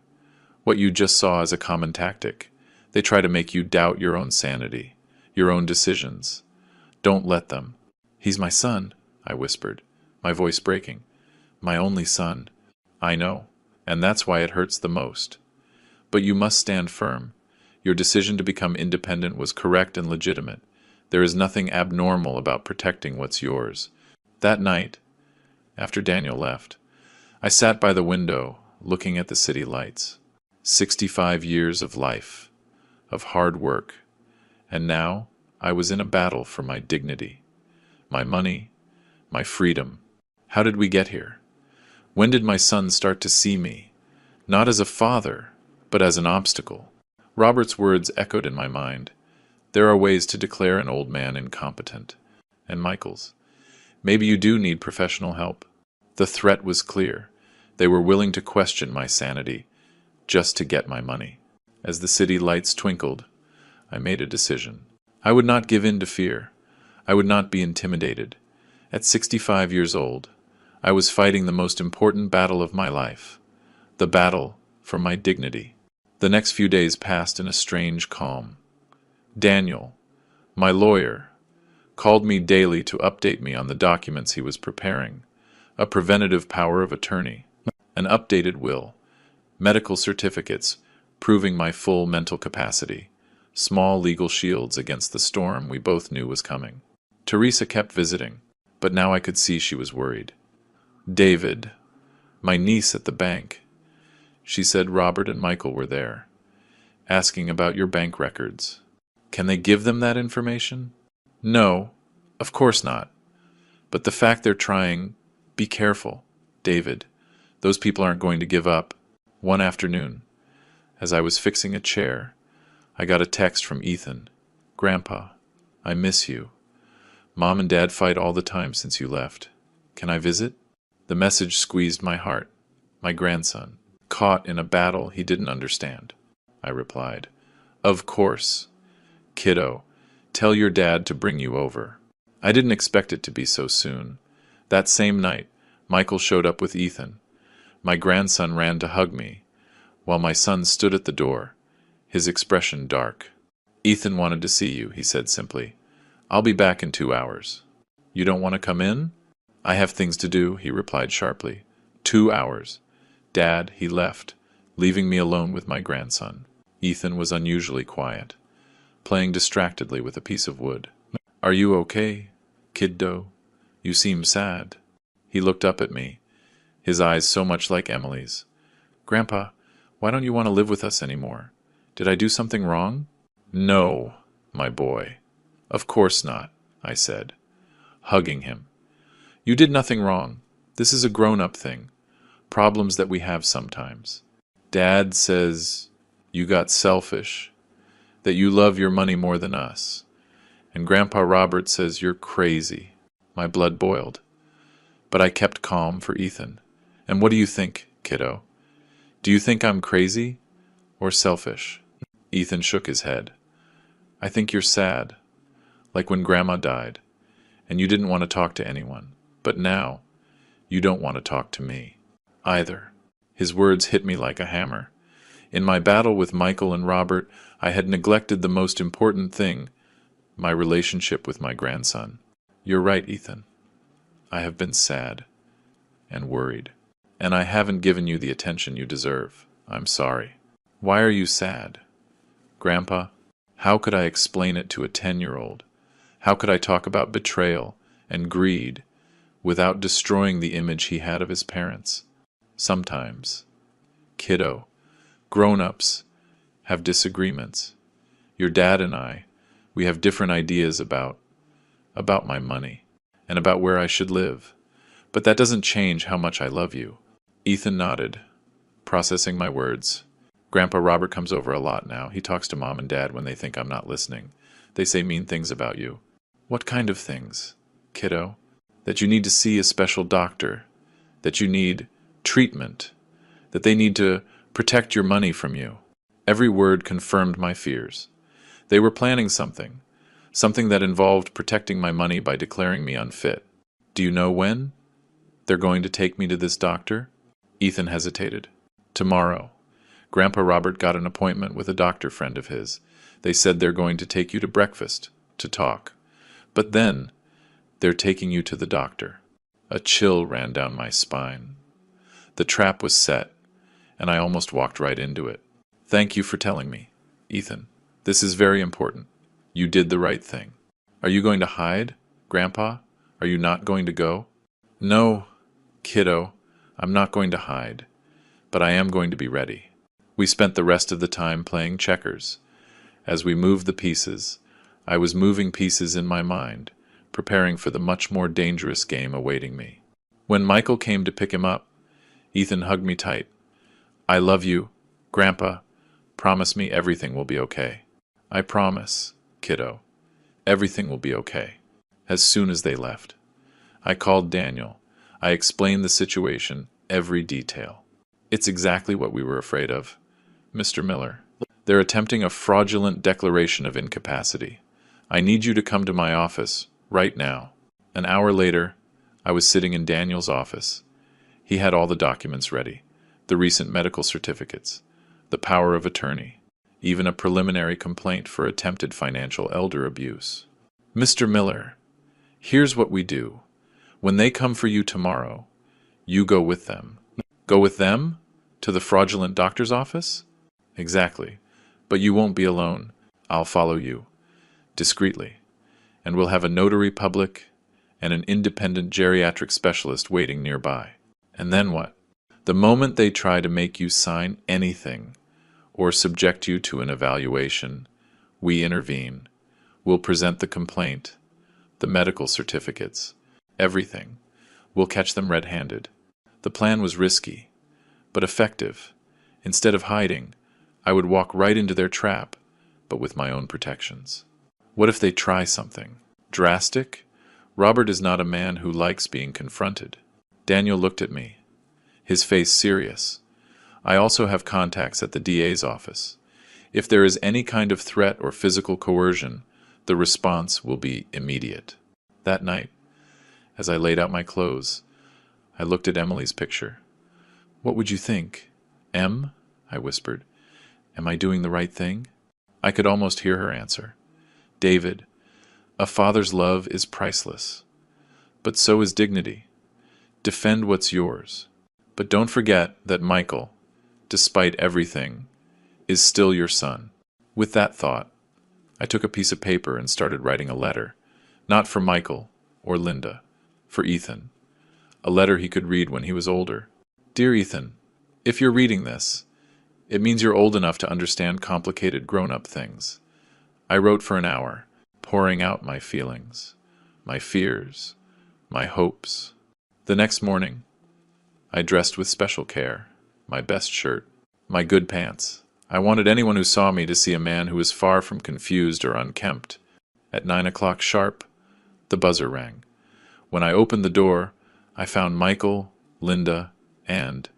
[SPEAKER 1] What you just saw is a common tactic. They try to make you doubt your own sanity, your own decisions. Don't let them. He's my son, I whispered, my voice breaking. My only son. I know, and that's why it hurts the most. But you must stand firm. Your decision to become independent was correct and legitimate. There is nothing abnormal about protecting what's yours. That night, after Daniel left, I sat by the window, looking at the city lights. 65 years of life, of hard work, and now I was in a battle for my dignity, my money, my freedom. How did we get here? When did my son start to see me, not as a father, but as an obstacle? Robert's words echoed in my mind. There are ways to declare an old man incompetent. And Michael's. Maybe you do need professional help. The threat was clear. They were willing to question my sanity, just to get my money. As the city lights twinkled, I made a decision. I would not give in to fear. I would not be intimidated. At 65 years old, I was fighting the most important battle of my life, the battle for my dignity. The next few days passed in a strange calm. Daniel, my lawyer, called me daily to update me on the documents he was preparing, a preventative power of attorney, an updated will, medical certificates proving my full mental capacity, small legal shields against the storm we both knew was coming. Teresa kept visiting, but now I could see she was worried. David, my niece at the bank, she said Robert and Michael were there, asking about your bank records. Can they give them that information? No, of course not. But the fact they're trying, be careful, David. Those people aren't going to give up. One afternoon, as I was fixing a chair, I got a text from Ethan. Grandpa, I miss you. Mom and Dad fight all the time since you left. Can I visit? The message squeezed my heart. My grandson, caught in a battle he didn't understand. I replied, Of course. Kiddo, tell your dad to bring you over. I didn't expect it to be so soon. That same night, Michael showed up with Ethan. My grandson ran to hug me, while my son stood at the door, his expression dark. Ethan wanted to see you, he said simply. I'll be back in 2 hours. You don't want to come in? I have things to do, he replied sharply. 2 hours. Dad, he left, leaving me alone with my grandson. Ethan was unusually quiet, playing distractedly with a piece of wood. Are you okay, kiddo? You seem sad. He looked up at me, his eyes so much like Emily's. Grandpa, why don't you want to live with us anymore? Did I do something wrong? No, my boy. Of course not, I said, hugging him. You did nothing wrong. This is a grown-up thing. Problems that we have sometimes. Dad says you got selfish, that you love your money more than us. And Grandpa Robert says you're crazy. My blood boiled. But I kept calm for Ethan. And what do you think, kiddo? Do you think I'm crazy or selfish? Ethan shook his head. I think you're sad, like when Grandma died, and you didn't want to talk to anyone. But now, you don't want to talk to me either. His words hit me like a hammer. In my battle with Michael and Robert, I had neglected the most important thing, my relationship with my grandson. You're right, Ethan. I have been sad and worried, and I haven't given you the attention you deserve. I'm sorry. Why are you sad? Grandpa, how could I explain it to a 10-year-old? How could I talk about betrayal and greed without destroying the image he had of his parents? Sometimes, kiddo, grown-ups have disagreements. Your dad and I, we have different ideas about my money and about where I should live. But that doesn't change how much I love you. Ethan nodded, processing my words. Grandpa Robert comes over a lot now. He talks to Mom and Dad when they think I'm not listening. They say mean things about you. What kind of things, kiddo? That you need to see a special doctor, that you need treatment, that they need to protect your money from you. Every word confirmed my fears. They were planning something that involved protecting my money by declaring me unfit. Do you know when they're going to take me to this doctor? Ethan hesitated. Tomorrow. Grandpa Robert got an appointment with a doctor friend of his. They said they're going to take you to breakfast, to talk. But then, they're taking you to the doctor. A chill ran down my spine. The trap was set, and I almost walked right into it. Thank you for telling me, Ethan. This is very important. You did the right thing. Are you going to hide, Grandpa? Are you not going to go? No, kiddo, I'm not going to hide, but I am going to be ready. We spent the rest of the time playing checkers. As we moved the pieces, I was moving pieces in my mind, preparing for the much more dangerous game awaiting me. When Michael came to pick him up, Ethan hugged me tight. I love you, Grandpa. Promise me everything will be okay. I promise, kiddo. Everything will be okay. As soon as they left, I called Daniel. I explained the situation, every detail. It's exactly what we were afraid of, Mr. Miller. They're attempting a fraudulent declaration of incapacity. I need you to come to my office, right now. An hour later, I was sitting in Daniel's office. He had all the documents ready, the recent medical certificates, the power of attorney, even a preliminary complaint for attempted financial elder abuse. Mr. Miller, here's what we do. When they come for you tomorrow, you go with them. Go with them? To the fraudulent doctor's office? Exactly. But you won't be alone. I'll follow you. Discreetly. And we'll have a notary public and an independent geriatric specialist waiting nearby. And then what? The moment they try to make you sign anything or subject you to an evaluation, we intervene. We'll present the complaint, the medical certificates, everything. We'll catch them red-handed. The plan was risky, but effective. Instead of hiding, I would walk right into their trap, but with my own protections. What if they try something drastic? Robert is not a man who likes being confronted. Daniel looked at me, his face serious. I also have contacts at the DA's office. If there is any kind of threat or physical coercion, the response will be immediate. That night, as I laid out my clothes, I looked at Emily's picture. What would you think? Em? I whispered. Am I doing the right thing? I could almost hear her answer. David, a father's love is priceless. But so is dignity. Defend what's yours. But don't forget that Michael, despite everything, is still your son. With that thought, I took a piece of paper and started writing a letter. Not for Michael or Linda, for Ethan. A letter he could read when he was older. Dear Ethan, if you're reading this, it means you're old enough to understand complicated grown-up things. I wrote for an hour, pouring out my feelings, my fears, my hopes. The next morning, I dressed with special care, my best shirt, my good pants. I wanted anyone who saw me to see a man who was far from confused or unkempt. At 9 o'clock sharp, the buzzer rang. When I opened the door, I found Michael, Linda, and,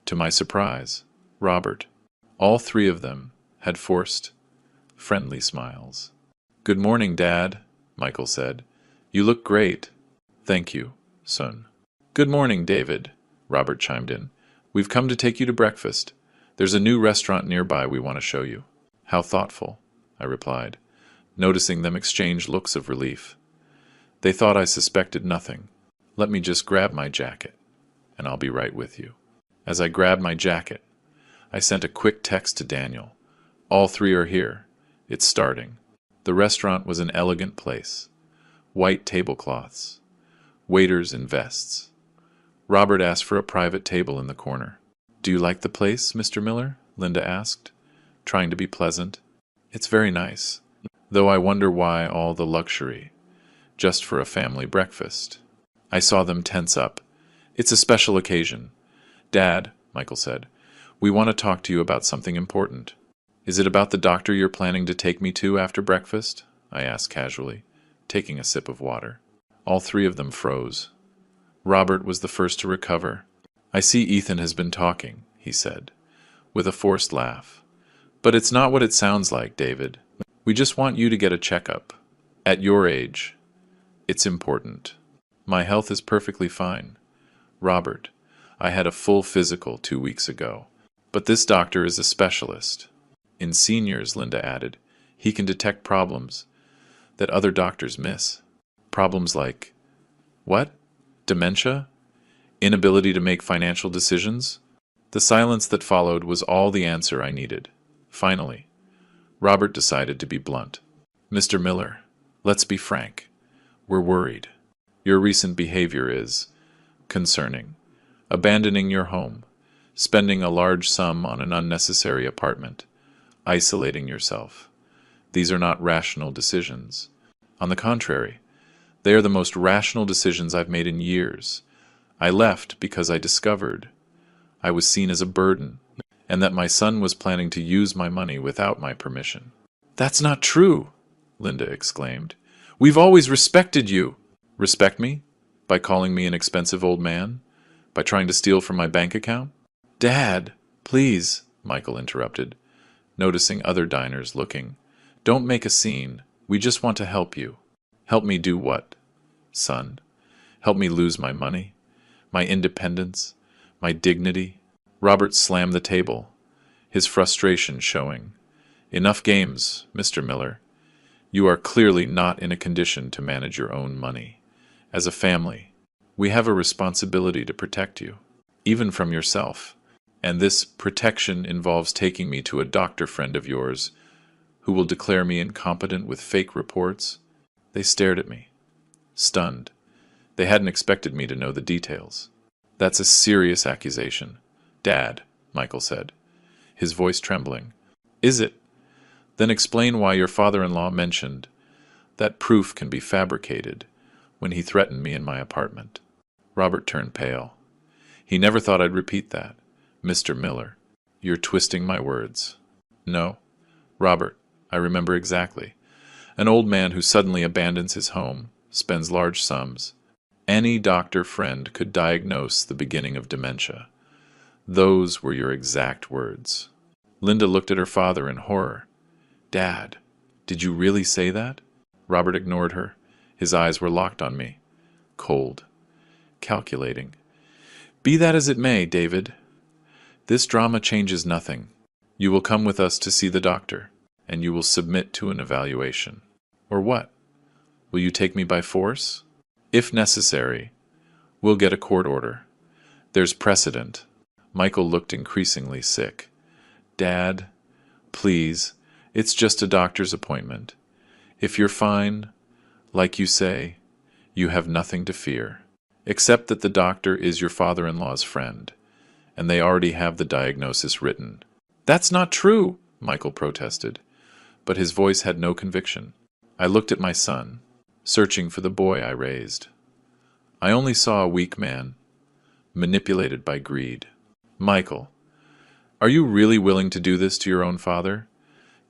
[SPEAKER 1] to my surprise, Robert. All three of them had forced, friendly smiles. Good morning, Dad, Michael said. You look great. Thank you, son. Good morning, David, Robert chimed in. We've come to take you to breakfast. There's a new restaurant nearby we want to show you. How thoughtful, I replied, noticing them exchange looks of relief. They thought I suspected nothing. Let me just grab my jacket, and I'll be right with you. As I grabbed my jacket, I sent a quick text to Daniel. All three are here. It's starting. The restaurant was an elegant place. White tablecloths. Waiters in vests. Robert asked for a private table in the corner. Do you like the place, Mr. Miller? Linda asked, trying to be pleasant. It's very nice, though I wonder why all the luxury, just for a family breakfast. I saw them tense up. It's a special occasion. Dad, Michael said, we want to talk to you about something important. Is it about the doctor you're planning to take me to after breakfast? I asked casually, taking a sip of water. All three of them froze. Robert was the first to recover. I see Ethan has been talking, he said, with a forced laugh. But it's not what it sounds like, David. We just want you to get a checkup. At your age, it's important. My health is perfectly fine. Robert, I had a full physical 2 weeks ago. But this doctor is a specialist. In seniors, Linda added, he can detect problems that other doctors miss. Problems like, what? Dementia? Inability to make financial decisions? The silence that followed was all the answer I needed. Finally, Robert decided to be blunt. Mr. Miller, let's be frank. We're worried. Your recent behavior is concerning. Abandoning your home, spending a large sum on an unnecessary apartment, isolating yourself. These are not rational decisions. On the contrary, they are the most rational decisions I've made in years. I left because I discovered I was seen as a burden, and that my son was planning to use my money without my permission. That's not true, Linda exclaimed. We've always respected you. Respect me? By calling me an expensive old man? By trying to steal from my bank account? Dad, please, Michael interrupted, noticing other diners looking. Don't make a scene. We just want to help you. Help me do what, son? Help me lose my money, my independence, my dignity? Robert slammed the table, his frustration showing. Enough games, Mr. Miller. You are clearly not in a condition to manage your own money. As a family, we have a responsibility to protect you, even from yourself. And this protection involves taking me to a doctor friend of yours who will declare me incompetent with fake reports. They stared at me, stunned. They hadn't expected me to know the details. That's a serious accusation. Dad, Michael said, his voice trembling. Is it? Then explain why your father-in-law mentioned that proof can be fabricated when he threatened me in my apartment. Robert turned pale. He never thought I'd repeat that. Mr. Miller, you're twisting my words. No, Robert, I remember exactly. An old man who suddenly abandons his home, spends large sums. Any doctor friend could diagnose the beginning of dementia. Those were your exact words. Linda looked at her father in horror. Dad, did you really say that? Robert ignored her. His eyes were locked on me. Cold. Calculating. Be that as it may, David. This drama changes nothing. You will come with us to see the doctor, and you will submit to an evaluation. Or what? Will you take me by force? If necessary, we'll get a court order. There's precedent. Michael looked increasingly sick. Dad, please, it's just a doctor's appointment. If you're fine, like you say, you have nothing to fear, except that the doctor is your father-in-law's friend, and they already have the diagnosis written. That's not true, Michael protested, but his voice had no conviction. I looked at my son, searching for the boy I raised. I only saw a weak man, manipulated by greed. Michael, are you really willing to do this to your own father?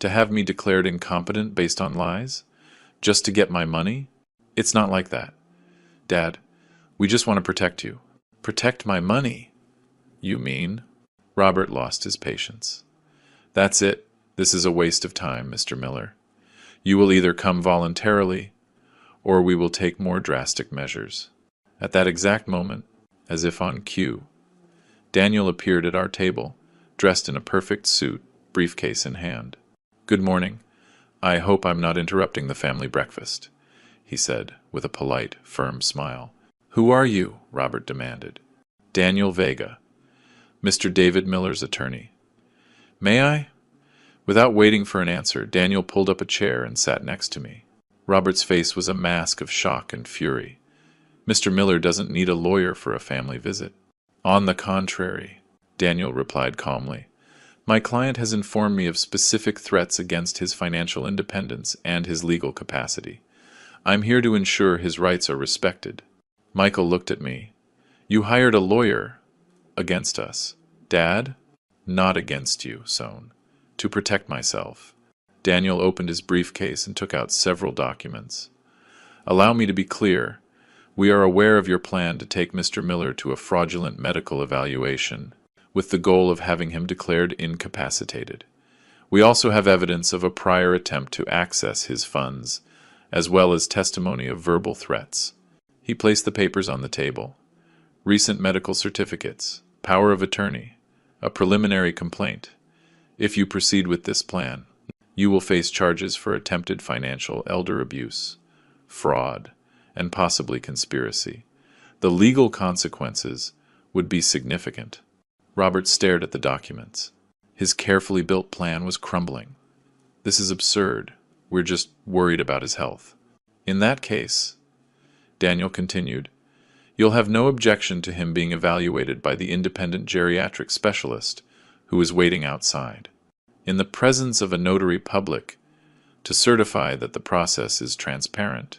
[SPEAKER 1] To have me declared incompetent based on lies? Just to get my money? It's not like that. Dad, we just want to protect you. Protect my money? You mean? Robert lost his patience. That's it. This is a waste of time, Mr. Miller. You will either come voluntarily, or we will take more drastic measures. At that exact moment, as if on cue, Daniel appeared at our table, dressed in a perfect suit, briefcase in hand. Good morning. I hope I'm not interrupting the family breakfast, he said, with a polite, firm smile. Who are you? Robert demanded. Daniel Vega, Mr. David Miller's attorney. May I? Without waiting for an answer, Daniel pulled up a chair and sat next to me. Robert's face was a mask of shock and fury. Mr. Miller doesn't need a lawyer for a family visit. On the contrary, Daniel replied calmly. My client has informed me of specific threats against his financial independence and his legal capacity. I'm here to ensure his rights are respected. Michael looked at me. You hired a lawyer against us. Dad? Not against you, Sohn. To protect myself. Daniel opened his briefcase and took out several documents. Allow me to be clear. We are aware of your plan to take Mr. Miller to a fraudulent medical evaluation, with the goal of having him declared incapacitated. We also have evidence of a prior attempt to access his funds, as well as testimony of verbal threats. He placed the papers on the table. Recent medical certificates, power of attorney, A preliminary complaint. If you proceed with this plan, you will face charges for attempted financial elder abuse, fraud, and possibly conspiracy. The legal consequences would be significant. Robert stared at the documents. His carefully built plan was crumbling. This is absurd. We're just worried about his health. In that case, Daniel continued, you'll have no objection to him being evaluated by the independent geriatric specialist who is waiting outside, in the presence of a notary public, to certify that the process is transparent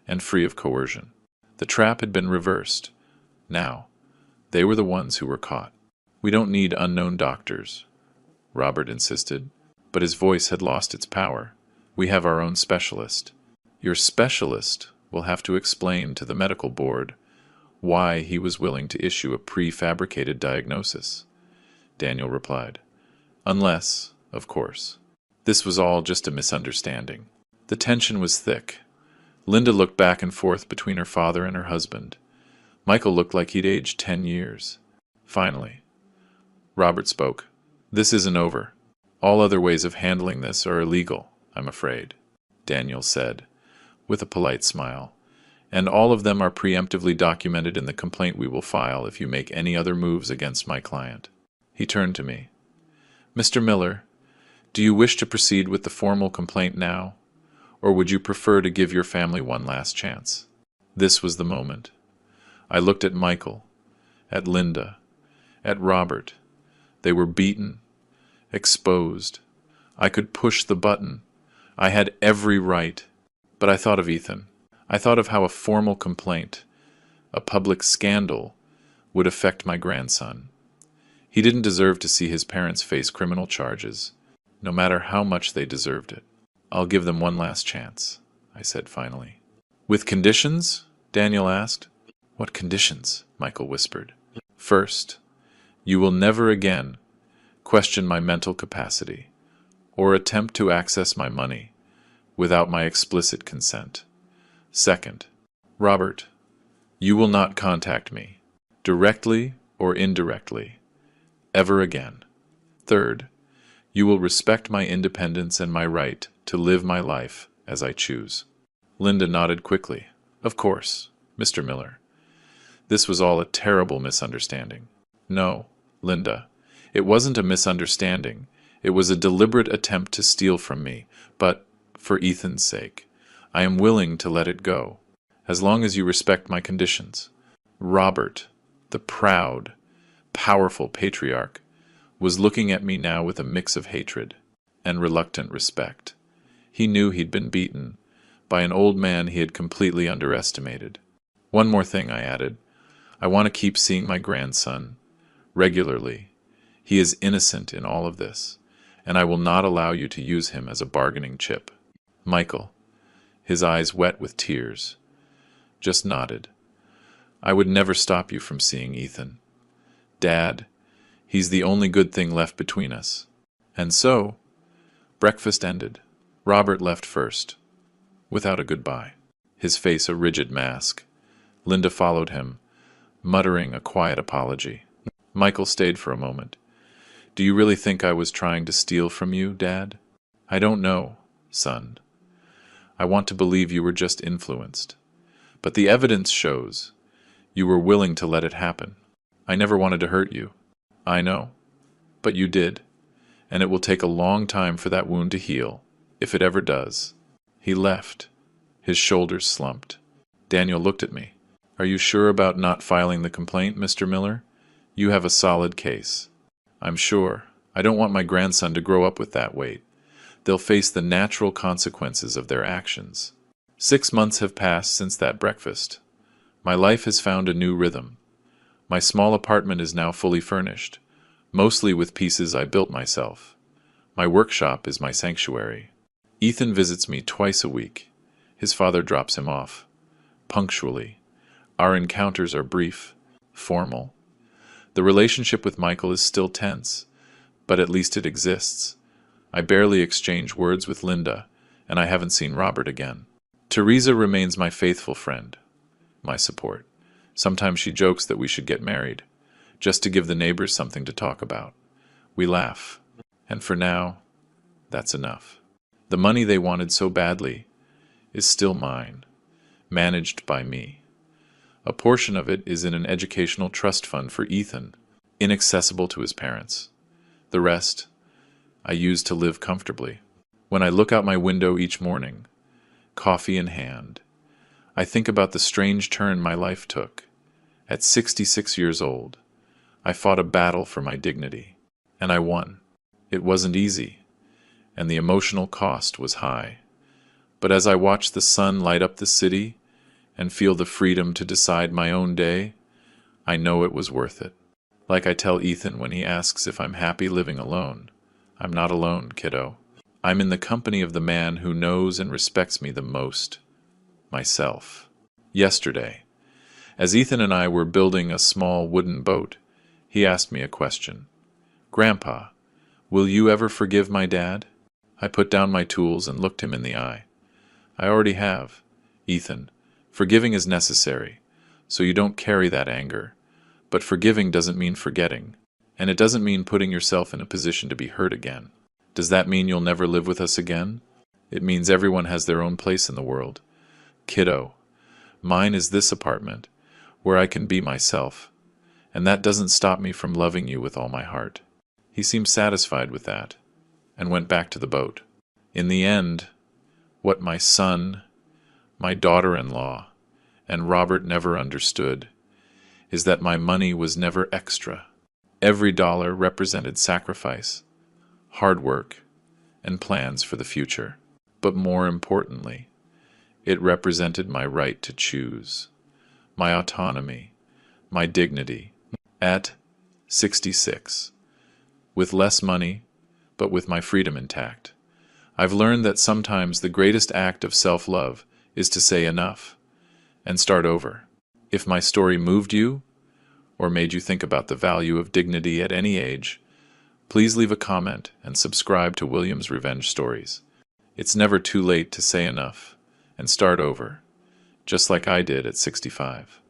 [SPEAKER 1] and free of coercion. The trap had been reversed. Now, they were the ones who were caught. We don't need unknown doctors, Robert insisted, but his voice had lost its power. We have our own specialist. Your specialist will have to explain to the medical board why he was willing to issue a prefabricated diagnosis, Daniel replied. Unless, of course, this was all just a misunderstanding. The tension was thick. Linda looked back and forth between her father and her husband. Michael looked like he'd aged 10 years. Finally, Robert spoke. This isn't over. All other ways of handling this are illegal, I'm afraid, Daniel said, with a polite smile. And all of them are preemptively documented in the complaint we will file if you make any other moves against my client. He turned to me. Mr. Miller, do you wish to proceed with the formal complaint now, or would you prefer to give your family one last chance? This was the moment. I looked at Michael, at Linda, at Robert. They were beaten, exposed. I could push the button. I had every right. But I thought of Ethan. I thought of how a formal complaint, a public scandal, would affect my grandson. He didn't deserve to see his parents face criminal charges, no matter how much they deserved it. I'll give them one last chance, I said finally. With conditions? Daniel asked. What conditions? Michael whispered. First, you will never again question my mental capacity or attempt to access my money without my explicit consent. Second, Robert, you will not contact me, directly or indirectly, ever again. Third, you will respect my independence and my right to live my life as I choose. Linda nodded quickly. Of course, Mr. Miller. This was all a terrible misunderstanding. No, Linda, it wasn't a misunderstanding. It was a deliberate attempt to steal from me, but for Ethan's sake, I am willing to let it go, as long as you respect my conditions. Robert, the proud, powerful patriarch, was looking at me now with a mix of hatred and reluctant respect. He knew he'd been beaten by an old man he had completely underestimated. One more thing, I added. I want to keep seeing my grandson regularly. He is innocent in all of this, and I will not allow you to use him as a bargaining chip. Michael, his eyes wet with tears, just nodded. I would never stop you from seeing Ethan. Dad, he's the only good thing left between us. And so, breakfast ended. Robert left first, without a goodbye, his face a rigid mask. Linda followed him, muttering a quiet apology. Michael stayed for a moment. Do you really think I was trying to steal from you, Dad? I don't know, son. I want to believe you were just influenced. But the evidence shows you were willing to let it happen. I never wanted to hurt you. I know. But you did. And it will take a long time for that wound to heal, if it ever does. He left. His shoulders slumped. Daniel looked at me. Are you sure about not filing the complaint, Mr. Miller? You have a solid case. I'm sure. I don't want my grandson to grow up with that weight. They'll face the natural consequences of their actions. 6 months have passed since that breakfast. My life has found a new rhythm. My small apartment is now fully furnished, mostly with pieces I built myself. My workshop is my sanctuary. Ethan visits me twice a week. His father drops him off. Punctually. Our encounters are brief, formal. The relationship with Michael is still tense, but at least it exists. I barely exchange words with Linda, and I haven't seen Robert again. Teresa remains my faithful friend, my support. Sometimes she jokes that we should get married, just to give the neighbors something to talk about. We laugh. And for now, that's enough. The money they wanted so badly is still mine, managed by me. A portion of it is in an educational trust fund for Ethan, inaccessible to his parents. The rest I use to live comfortably. When I look out my window each morning, coffee in hand, I think about the strange turn my life took. At 66 years old, I fought a battle for my dignity, and I won. It wasn't easy, and the emotional cost was high. But as I watch the sun light up the city and feel the freedom to decide my own day, I know it was worth it. Like I tell Ethan when he asks if I'm happy living alone, I'm not alone, kiddo. I'm in the company of the man who knows and respects me the most, myself. Yesterday, as Ethan and I were building a small wooden boat, he asked me a question. "Grandpa, will you ever forgive my dad?" I put down my tools and looked him in the eye. "I already have, Ethan. Forgiving is necessary, so you don't carry that anger. But forgiving doesn't mean forgetting, and it doesn't mean putting yourself in a position to be hurt again. Does that mean you'll never live with us again? It means everyone has their own place in the world. Kiddo, mine is this apartment, where I can be myself, and that doesn't stop me from loving you with all my heart." He seemed satisfied with that, and went back to the boat. In the end, what my son, my daughter-in-law, and Robert never understood is that my money was never extra. Every dollar represented sacrifice, hard work, and plans for the future. But more importantly, it represented my right to choose, my autonomy, my dignity. At 66, with less money, but with my freedom intact, I've learned that sometimes the greatest act of self-love is to say enough and start over. If my story moved you, or made you think about the value of dignity at any age, please leave a comment and subscribe to William's Revenge Stories. It's never too late to say enough and start over, just like I did at 65.